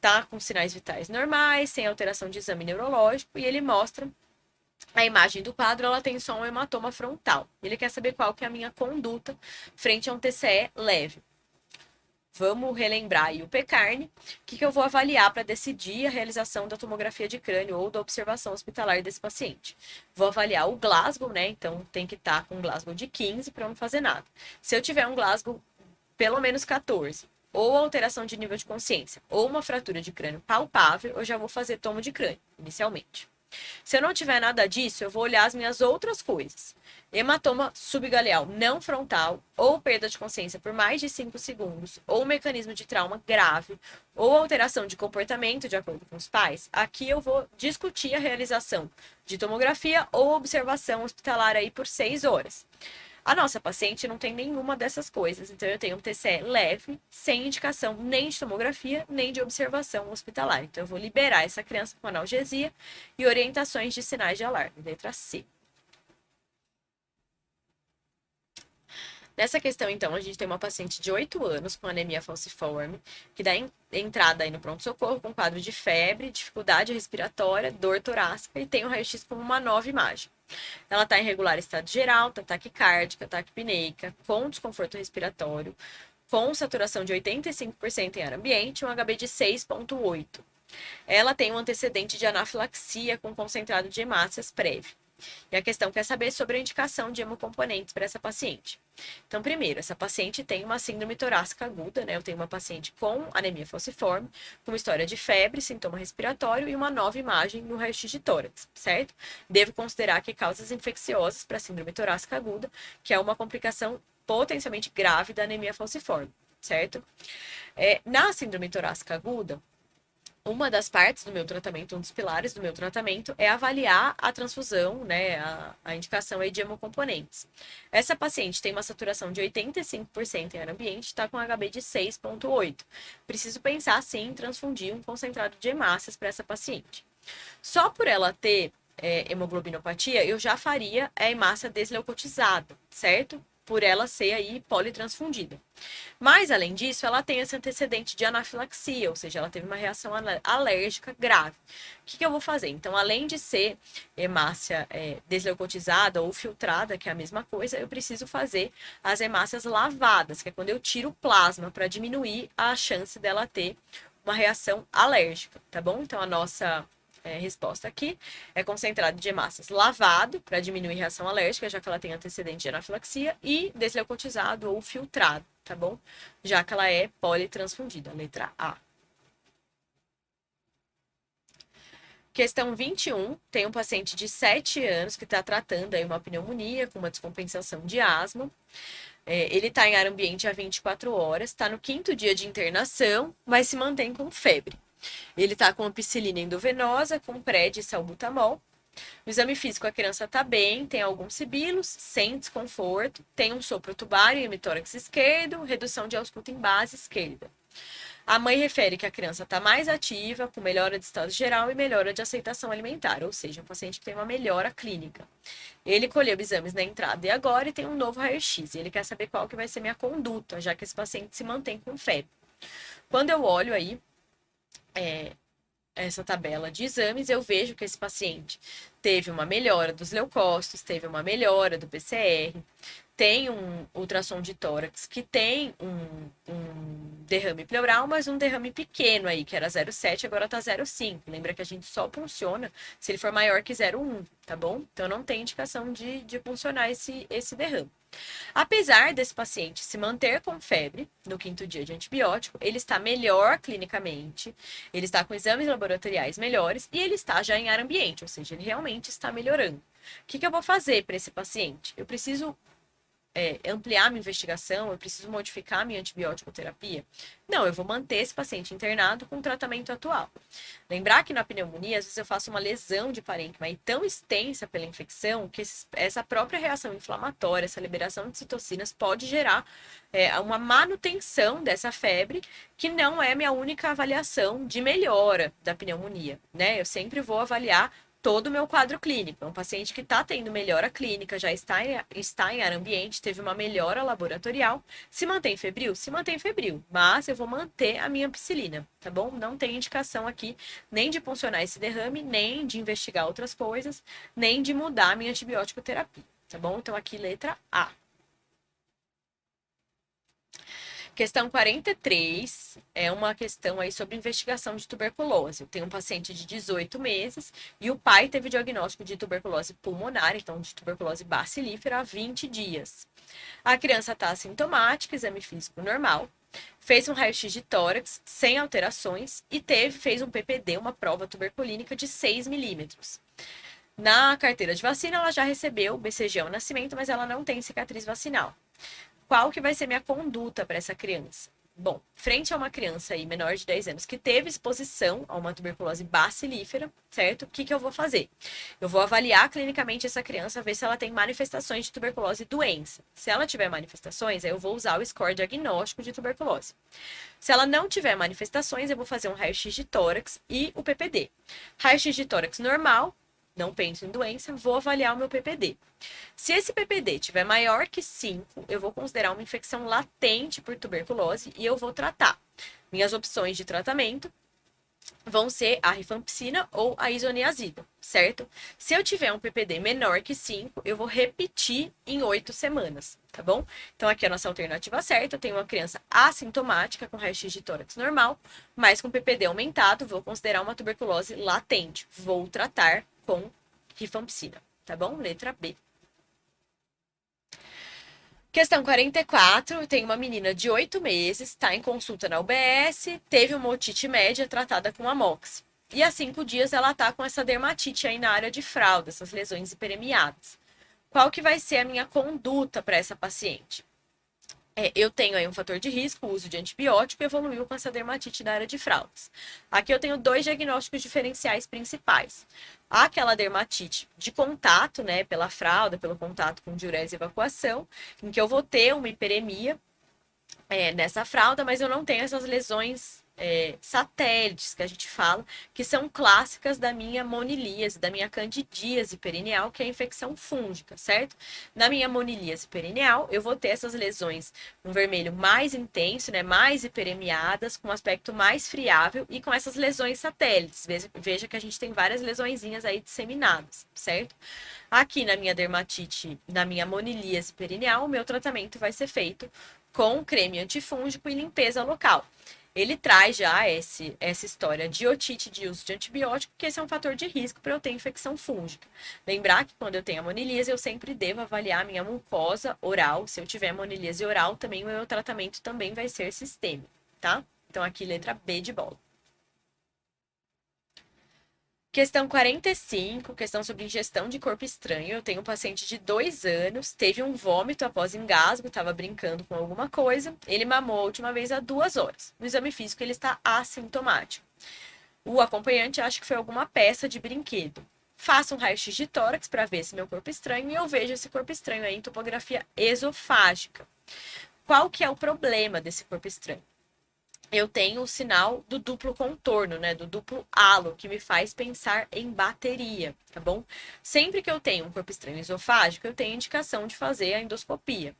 A: tá com sinais vitais normais, sem alteração de exame neurológico, e ele mostra a imagem do quadro, ela tem só um hematoma frontal. Ele quer saber qual que é a minha conduta frente a um TCE leve. Vamos relembrar aí o PECARNE. O que eu vou avaliar para decidir a realização da tomografia de crânio ou da observação hospitalar desse paciente? Vou avaliar o Glasgow, né? Então tem que estar com um Glasgow de 15 para não fazer nada. Se eu tiver um Glasgow pelo menos 14, ou alteração de nível de consciência, ou uma fratura de crânio palpável, eu já vou fazer tomo de crânio, inicialmente. Se eu não tiver nada disso, eu vou olhar as minhas outras coisas. Hematoma subgaleal não frontal, ou perda de consciência por mais de 5 segundos, ou mecanismo de trauma grave, ou alteração de comportamento de acordo com os pais. Aqui eu vou discutir a realização de tomografia ou observação hospitalar aí por 6 horas. A nossa paciente não tem nenhuma dessas coisas, então eu tenho um TCE leve, sem indicação nem de tomografia, nem de observação hospitalar. Então eu vou liberar essa criança com analgesia e orientações de sinais de alarme, letra C. Nessa questão, então, a gente tem uma paciente de 8 anos com anemia falciforme, que dá entrada aí no pronto-socorro com quadro de febre, dificuldade respiratória, dor torácica e tem o raio-x com uma nova imagem. Ela está em regular estado geral, tá taquicárdica, taquipneica, com desconforto respiratório, com saturação de 85% em ar ambiente e um HB de 6,8. Ela tem um antecedente de anafilaxia com concentrado de hemácias prévio. E a questão quer saber sobre a indicação de hemocomponentes para essa paciente. Então, primeiro, essa paciente tem uma síndrome torácica aguda, né? Eu tenho uma paciente com anemia falciforme, com uma história de febre, sintoma respiratório e uma nova imagem no raio-x de tórax, certo? Devo considerar que causas infecciosas para síndrome torácica aguda, que é uma complicação potencialmente grave da anemia falciforme, certo? Na síndrome torácica aguda, uma das partes do meu tratamento, um dos pilares do meu tratamento é avaliar a transfusão, né, a indicação aí de hemocomponentes. Essa paciente tem uma saturação de 85% em ar ambiente, está com HB de 6,8. Preciso pensar, sim, em transfundir um concentrado de hemácias para essa paciente. Só por ela ter hemoglobinopatia, eu já faria a hemácia desleucotizada, certo? Por ela ser aí politransfundida. Mas, além disso, ela tem esse antecedente de anafilaxia, ou seja, ela teve uma reação alérgica grave. O que eu vou fazer? Então, além de ser hemácia desleucotizada ou filtrada, que é a mesma coisa, eu preciso fazer as hemácias lavadas, que é quando eu tiro o plasma para diminuir a chance dela ter uma reação alérgica, tá bom? Então, a nossa resposta aqui é concentrado de hemácias lavado para diminuir reação alérgica, já que ela tem antecedente de anafilaxia, e desleucotizado ou filtrado, tá bom? Já que ela é politransfundida, letra A. Questão 21, tem um paciente de 7 anos que está tratando aí uma pneumonia com uma descompensação de asma. Ele está em ar ambiente há 24 horas, está no 5º dia de internação, mas se mantém com febre. Ele está com ampicilina endovenosa, com pré de salbutamol. No exame físico, a criança está bem, tem alguns sibilos, sem desconforto, tem um sopro tubário em hemitórax esquerdo, redução de ausculto em base esquerda. A mãe refere que a criança está mais ativa, com melhora de estado geral e melhora de aceitação alimentar, ou seja, um paciente que tem uma melhora clínica. Ele colheu exames na entrada e agora e tem um novo raio-x. E ele quer saber qual que vai ser minha conduta, já que esse paciente se mantém com febre. Quando eu olho aí essa tabela de exames, eu vejo que esse paciente teve uma melhora dos leucócitos, teve uma melhora do PCR, tem um ultrassom de tórax que tem um derrame pleural, mas um derrame pequeno aí, que era 0,7, agora tá 0,5. Lembra que a gente só punciona se ele for maior que 0,1, tá bom? Então não tem indicação de puncionar esse derrame. Apesar desse paciente se manter com febre no 5º dia de antibiótico, ele está melhor clinicamente, ele está com exames laboratoriais melhores e ele está já em ar ambiente, ou seja, ele realmente está melhorando. O que eu vou fazer para esse paciente? Eu preciso ampliar minha investigação, eu preciso modificar minha antibiótico terapia? Não, eu vou manter esse paciente internado com o tratamento atual. Lembrar que na pneumonia, às vezes eu faço uma lesão de parênquima e tão extensa pela infecção que essa própria reação inflamatória, essa liberação de citocinas pode gerar uma manutenção dessa febre, que não é minha única avaliação de melhora da pneumonia, né? Eu sempre vou avaliar todo o meu quadro clínico. É um paciente que está tendo melhora clínica, já está em ar ambiente, teve uma melhora laboratorial. Se mantém febril? Se mantém febril, mas eu vou manter a minha ampicilina, tá bom? Não tem indicação aqui nem de puncionar esse derrame, nem de investigar outras coisas, nem de mudar a minha antibiótico terapia, tá bom? Então aqui letra A. Questão 43 é uma questão aí sobre investigação de tuberculose. Eu tenho um paciente de 18 meses e o pai teve diagnóstico de tuberculose pulmonar, então de tuberculose bacilífera, há 20 dias. A criança está assintomática, exame físico normal, fez um raio-x de tórax sem alterações e fez um PPD, uma prova tuberculínica de 6 milímetros. Na carteira de vacina, ela já recebeu BCG ao nascimento, mas ela não tem cicatriz vacinal. Qual que vai ser minha conduta para essa criança? Bom, frente a uma criança aí menor de 10 anos que teve exposição a uma tuberculose bacilífera, certo? O que eu vou fazer? Eu vou avaliar clinicamente essa criança, ver se ela tem manifestações de tuberculose e doença. Se ela tiver manifestações, aí eu vou usar o score diagnóstico de tuberculose. Se ela não tiver manifestações, eu vou fazer um raio-x de tórax e o PPD. Raio-x de tórax normal, não penso em doença, vou avaliar o meu PPD. Se esse PPD tiver maior que 5, eu vou considerar uma infecção latente por tuberculose e eu vou tratar. Minhas opções de tratamento vão ser a rifampicina ou a isoniazida, certo? Se eu tiver um PPD menor que 5, eu vou repetir em 8 semanas, tá bom? Então aqui é a nossa alternativa certa, eu tenho uma criança assintomática com raio-x de tórax normal, mas com PPD aumentado, vou considerar uma tuberculose latente, vou tratar com rifampicina, tá bom? Letra B. Questão 44, tem uma menina de 8 meses, está em consulta na UBS, teve uma otite média tratada com amox. E há 5 dias ela está com essa dermatite aí na área de fralda, essas lesões hiperemiadas. Qual que vai ser a minha conduta para essa paciente? Eu tenho aí um fator de risco, o uso de antibiótico, evoluiu com essa dermatite da área de fraldas. Aqui eu tenho 2 diagnósticos diferenciais principais. Aquela dermatite de contato, né, pela fralda, pelo contato com diurese e evacuação, em que eu vou ter uma hiperemia nessa fralda, mas eu não tenho essas lesões satélites que a gente fala, que são clássicas da minha monilíase, da minha candidíase perineal, que é a infecção fúngica, certo? Na minha monilíase perineal, eu vou ter essas lesões um vermelho mais intenso, né, mais hiperemiadas, com um aspecto mais friável e com essas lesões satélites. Veja que a gente tem várias lesõezinhas aí disseminadas, certo? Aqui na minha dermatite, na minha monilíase perineal, o meu tratamento vai ser feito com creme antifúngico e limpeza local. Ele traz já essa história de otite de uso de antibiótico, que esse é um fator de risco para eu ter infecção fúngica. Lembrar que quando eu tenho a monilíase, eu sempre devo avaliar a minha mucosa oral. Se eu tiver monilíase oral, também o meu tratamento também vai ser sistêmico, tá? Então aqui letra B de bola. Questão 45, questão sobre ingestão de corpo estranho. Eu tenho um paciente de 2 anos, teve um vômito após engasgo, estava brincando com alguma coisa. Ele mamou a última vez há 2 horas. No exame físico, ele está assintomático. O acompanhante acha que foi alguma peça de brinquedo. Faço um raio-x de tórax para ver esse meu corpo estranho e eu vejo esse corpo estranho aí em topografia esofágica. Qual que é o problema desse corpo estranho? Eu tenho o sinal do duplo contorno, né? Do duplo halo, que me faz pensar em bateria, tá bom? Sempre que eu tenho um corpo estranho esofágico, eu tenho indicação de fazer a endoscopia.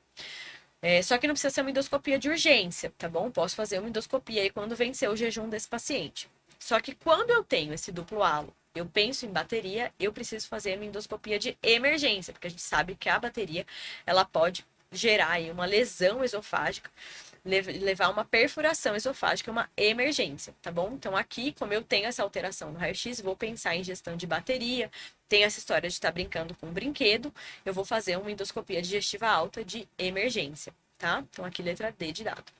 A: Só que não precisa ser uma endoscopia de urgência, tá bom? Posso fazer uma endoscopia aí quando vencer o jejum desse paciente. Só que quando eu tenho esse duplo halo, eu penso em bateria, eu preciso fazer a minha endoscopia de emergência, porque a gente sabe que a bateria, ela pode gerar aí uma lesão esofágica, levar uma perfuração esofágica, uma emergência, tá bom? Então aqui, como eu tenho essa alteração no raio-x, vou pensar em gestão de bateria, tem essa história de estar brincando com um brinquedo, eu vou fazer uma endoscopia digestiva alta de emergência, tá? Então aqui letra D de dado.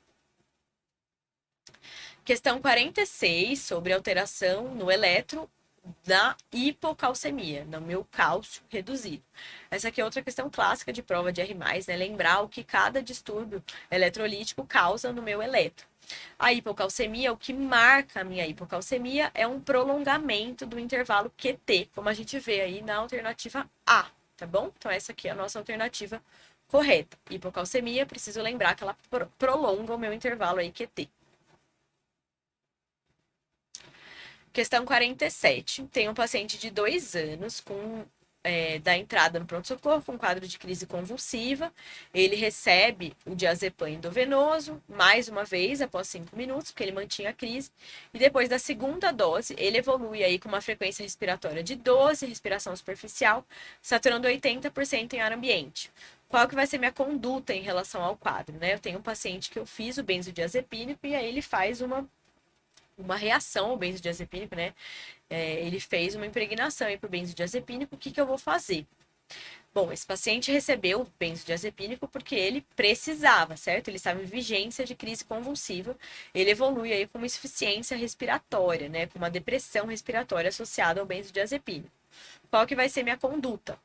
A: Questão 46, sobre alteração no eletro da hipocalcemia, no meu cálcio reduzido. Essa aqui é outra questão clássica de prova de R+, né? Lembrar o que cada distúrbio eletrolítico causa no meu eletro. A hipocalcemia, o que marca a minha hipocalcemia é um prolongamento do intervalo QT, como a gente vê aí na alternativa A, tá bom? Então essa aqui é a nossa alternativa correta. Hipocalcemia, preciso lembrar que ela prolonga o meu intervalo aí QT. Questão 47. Tem um paciente de 2 anos da entrada no pronto-socorro com quadro de crise convulsiva. Ele recebe o diazepam endovenoso, mais uma vez, após 5 minutos, porque ele mantinha a crise. E depois da segunda dose, ele evolui aí com uma frequência respiratória de 12, respiração superficial, saturando 80% em ar ambiente. Qual que vai ser minha conduta em relação ao quadro, né? Eu tenho um paciente que eu fiz o benzodiazepínico e aí ele faz uma reação ao benzodiazepínico, né? Ele fez uma impregnação aí pro benzodiazepínico. O que que eu vou fazer? Bom, esse paciente recebeu o benzodiazepínico porque ele precisava, certo? Ele estava em vigência de crise convulsiva. Ele evolui aí com uma insuficiência respiratória, né? Com uma depressão respiratória associada ao benzodiazepínico. Qual que vai ser minha conduta?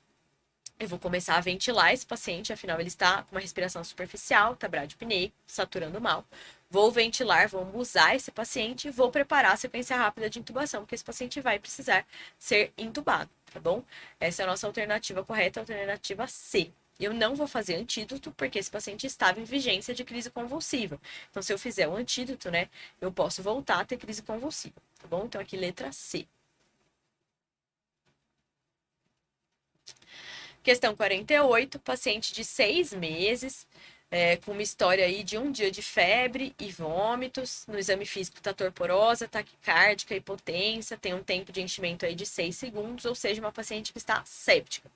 A: Eu vou começar a ventilar esse paciente, afinal ele está com uma respiração superficial, tá bradipneico, saturando mal. Vou ventilar, vou usar esse paciente e vou preparar a sequência rápida de intubação, porque esse paciente vai precisar ser intubado, tá bom? Essa é a nossa alternativa correta, a alternativa C. Eu não vou fazer antídoto, porque esse paciente estava em vigência de crise convulsiva. Então, se eu fizer o antídoto, né, eu posso voltar a ter crise convulsiva, tá bom? Então, aqui letra C. Questão 48, paciente de 6 meses, com uma história aí de 1 dia de febre e vômitos. No exame físico está torporosa, taquicárdica, hipotência, tem um tempo de enchimento aí de 6 segundos, ou seja, uma paciente que está séptica.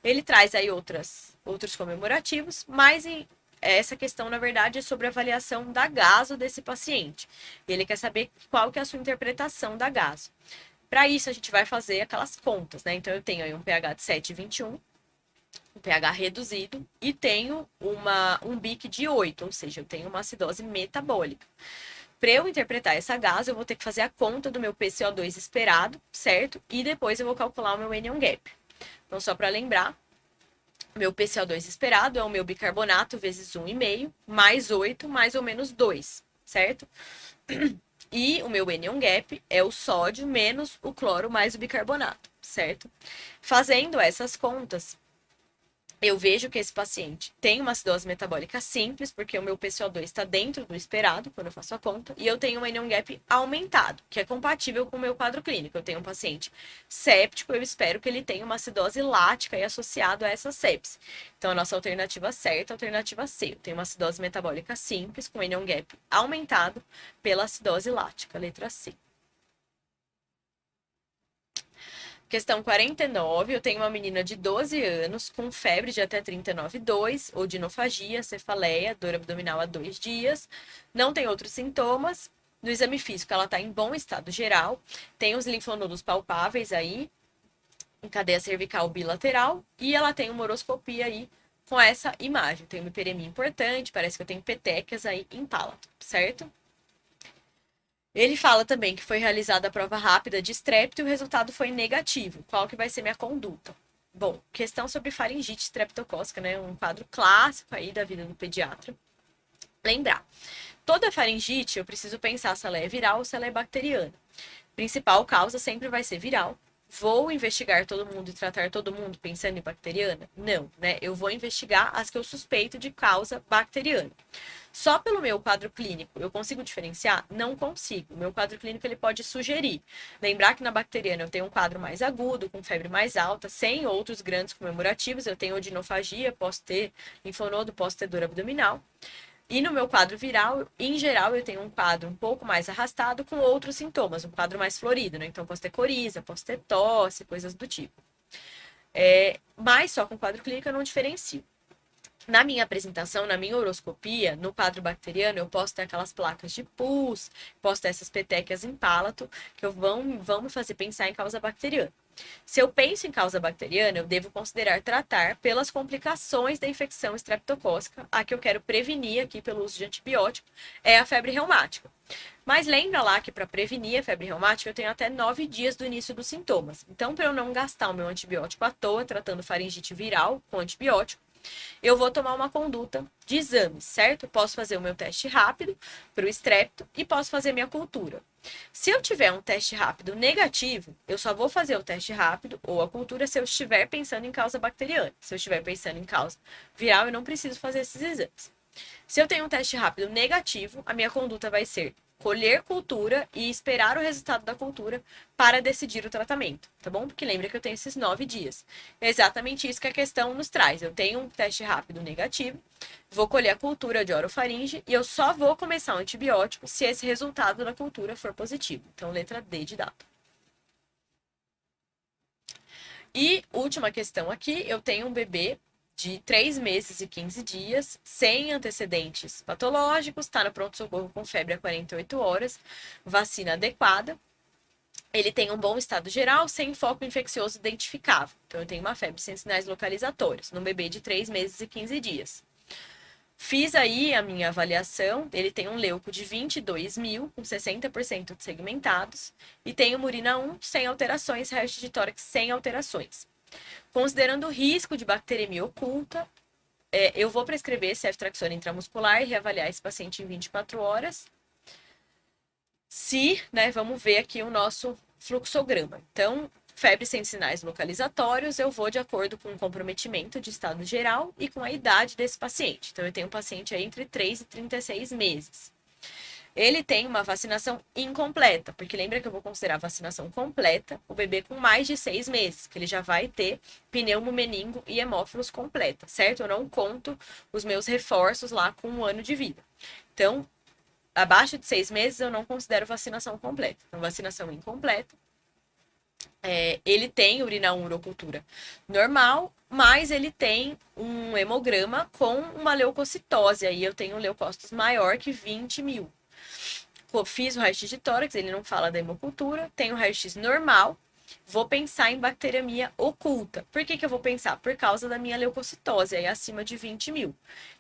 A: Ele traz aí outros comemorativos, mas essa questão, na verdade, é sobre a avaliação da gaso desse paciente. Ele quer saber qual que é a sua interpretação da gaso. Para isso, a gente vai fazer aquelas contas, né? Então, eu tenho aí um pH de 7,21, um pH reduzido, e tenho um BIC de 8, ou seja, eu tenho uma acidose metabólica. Para eu interpretar essa gaso, eu vou ter que fazer a conta do meu PCO2 esperado, certo? E depois eu vou calcular o meu anion gap. Então, só para lembrar, meu PCO2 esperado é o meu bicarbonato vezes 1,5, mais 8, mais ou menos 2, certo? E o meu anion gap é o sódio menos o cloro mais o bicarbonato, certo? Fazendo essas contas, eu vejo que esse paciente tem uma acidose metabólica simples, porque o meu PCO2 está dentro do esperado, quando eu faço a conta, e eu tenho um anion gap aumentado, que é compatível com o meu quadro clínico. Eu tenho um paciente séptico, eu espero que ele tenha uma acidose lática e associado a essa sepse. Então, a nossa alternativa certa é a alternativa C. Eu tenho uma acidose metabólica simples, com anion gap aumentado pela acidose lática, letra C. Questão 49, eu tenho uma menina de 12 anos com febre de até 39,2, odinofagia, cefaleia, dor abdominal há 2 dias, não tem outros sintomas. No exame físico, ela está em bom estado geral, tem os linfonodos palpáveis aí, em cadeia cervical bilateral, e ela tem uma horoscopia aí com essa imagem. Tem uma hiperemia importante, parece que eu tenho petequias aí em palato, certo? Ele fala também que foi realizada a prova rápida de estrépito e o resultado foi negativo. Qual que vai ser minha conduta? Bom, questão sobre faringite estreptocócica, né? Um quadro clássico aí da vida do pediatra. Lembrar, toda faringite eu preciso pensar se ela é viral ou se ela é bacteriana. Principal causa sempre vai ser viral. Vou investigar todo mundo e tratar todo mundo pensando em bacteriana? Não, né? Eu vou investigar as que eu suspeito de causa bacteriana. Só pelo meu quadro clínico eu consigo diferenciar? Não consigo. O meu quadro clínico ele pode sugerir. Lembrar que na bacteriana eu tenho um quadro mais agudo, com febre mais alta, sem outros grandes comemorativos. Eu tenho odinofagia, posso ter linfonodo, posso ter dor abdominal. E no meu quadro viral, em geral, eu tenho um quadro um pouco mais arrastado com outros sintomas, um quadro mais florido, né? Então, posso ter coriza, posso ter tosse, coisas do tipo. Mas só com quadro clínico eu não diferencio. Na minha apresentação, na minha horoscopia, no quadro bacteriano, eu posso ter aquelas placas de pus, posso ter essas petequias em palato, que vão me fazer pensar em causa bacteriana. Se eu penso em causa bacteriana, eu devo considerar tratar pelas complicações da infecção estreptocócica. A que eu quero prevenir aqui pelo uso de antibiótico é a febre reumática. Mas lembra lá que para prevenir a febre reumática eu tenho até 9 dias do início dos sintomas. Então, para eu não gastar o meu antibiótico à toa tratando faringite viral com antibiótico, eu vou tomar uma conduta de exames, certo? Posso fazer o meu teste rápido para o estrépito e posso fazer minha cultura. Se eu tiver um teste rápido negativo, eu só vou fazer o teste rápido ou a cultura se eu estiver pensando em causa bacteriana. Se eu estiver pensando em causa viral, eu não preciso fazer esses exames. Se eu tenho um teste rápido negativo, a minha conduta vai ser colher cultura e esperar o resultado da cultura para decidir o tratamento, tá bom? Porque lembra que eu tenho esses 9 dias. É exatamente isso que a questão nos traz. Eu tenho um teste rápido negativo, vou colher a cultura de orofaringe e eu só vou começar o antibiótico se esse resultado da cultura for positivo. Então, letra D de dado. E última questão aqui, eu tenho um bebê de 3 meses e 15 dias, sem antecedentes patológicos, está no pronto-socorro com febre a 48 horas, vacina adequada. Ele tem um bom estado geral, sem foco infeccioso identificável. Então, eu tenho uma febre sem sinais localizatórios, num bebê de 3 meses e 15 dias. Fiz aí a minha avaliação, ele tem um leuco de 22.000, com 60% de segmentados, e tem uma urina 1 sem alterações, resto de tórax sem alterações. Considerando o risco de bacteremia oculta, eu vou prescrever ceftriaxona intramuscular e reavaliar esse paciente em 24 horas. Vamos ver aqui o nosso fluxograma. Então, febre sem sinais localizatórios, eu vou de acordo com o comprometimento de estado geral e com a idade desse paciente. Então, eu tenho um paciente aí entre 3 e 36 meses. Ele tem uma vacinação incompleta, porque lembra que eu vou considerar vacinação completa o bebê com mais de 6 meses, que ele já vai ter pneumo, meningo e hemófilos completa, certo? Eu não conto os meus reforços lá com 1 ano de vida. Então, abaixo de 6 meses eu não considero vacinação completa. Então, vacinação incompleta. Ele tem urina 1 urocultura normal, mas ele tem um hemograma com uma leucocitose. Aí eu tenho um leucócitos maior que 20.000. Fiz o raio-x de tórax, ele não fala da hemocultura, tem o raio-x normal, vou pensar em bacteriemia oculta. Por que eu vou pensar? Por causa da minha leucocitose, aí acima de 20.000.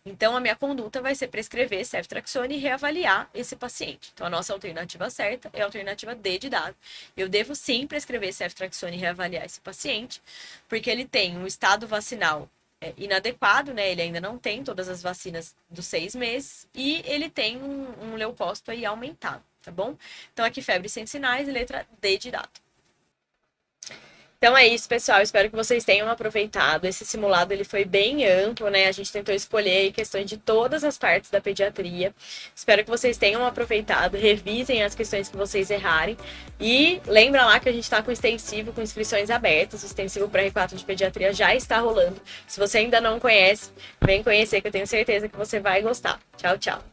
A: Então, a minha conduta vai ser prescrever ceftriaxone e reavaliar esse paciente. Então, a nossa alternativa certa é a alternativa D de dado. Eu devo sim prescrever ceftriaxone e reavaliar esse paciente, porque ele tem um estado vacinal inadequado, né? Ele ainda não tem todas as vacinas dos 6 meses e ele tem um leucócito aí aumentado, tá bom? Então, aqui febre sem sinais e letra D de dado. Então é isso, pessoal. Espero que vocês tenham aproveitado. Esse simulado ele foi bem amplo, né? A gente tentou escolher questões de todas as partes da pediatria. Espero que vocês tenham aproveitado. Revisem as questões que vocês errarem. E lembra lá que a gente está com extensivo, com inscrições abertas. O extensivo para R4 de pediatria já está rolando. Se você ainda não conhece, vem conhecer que eu tenho certeza que você vai gostar. Tchau, tchau.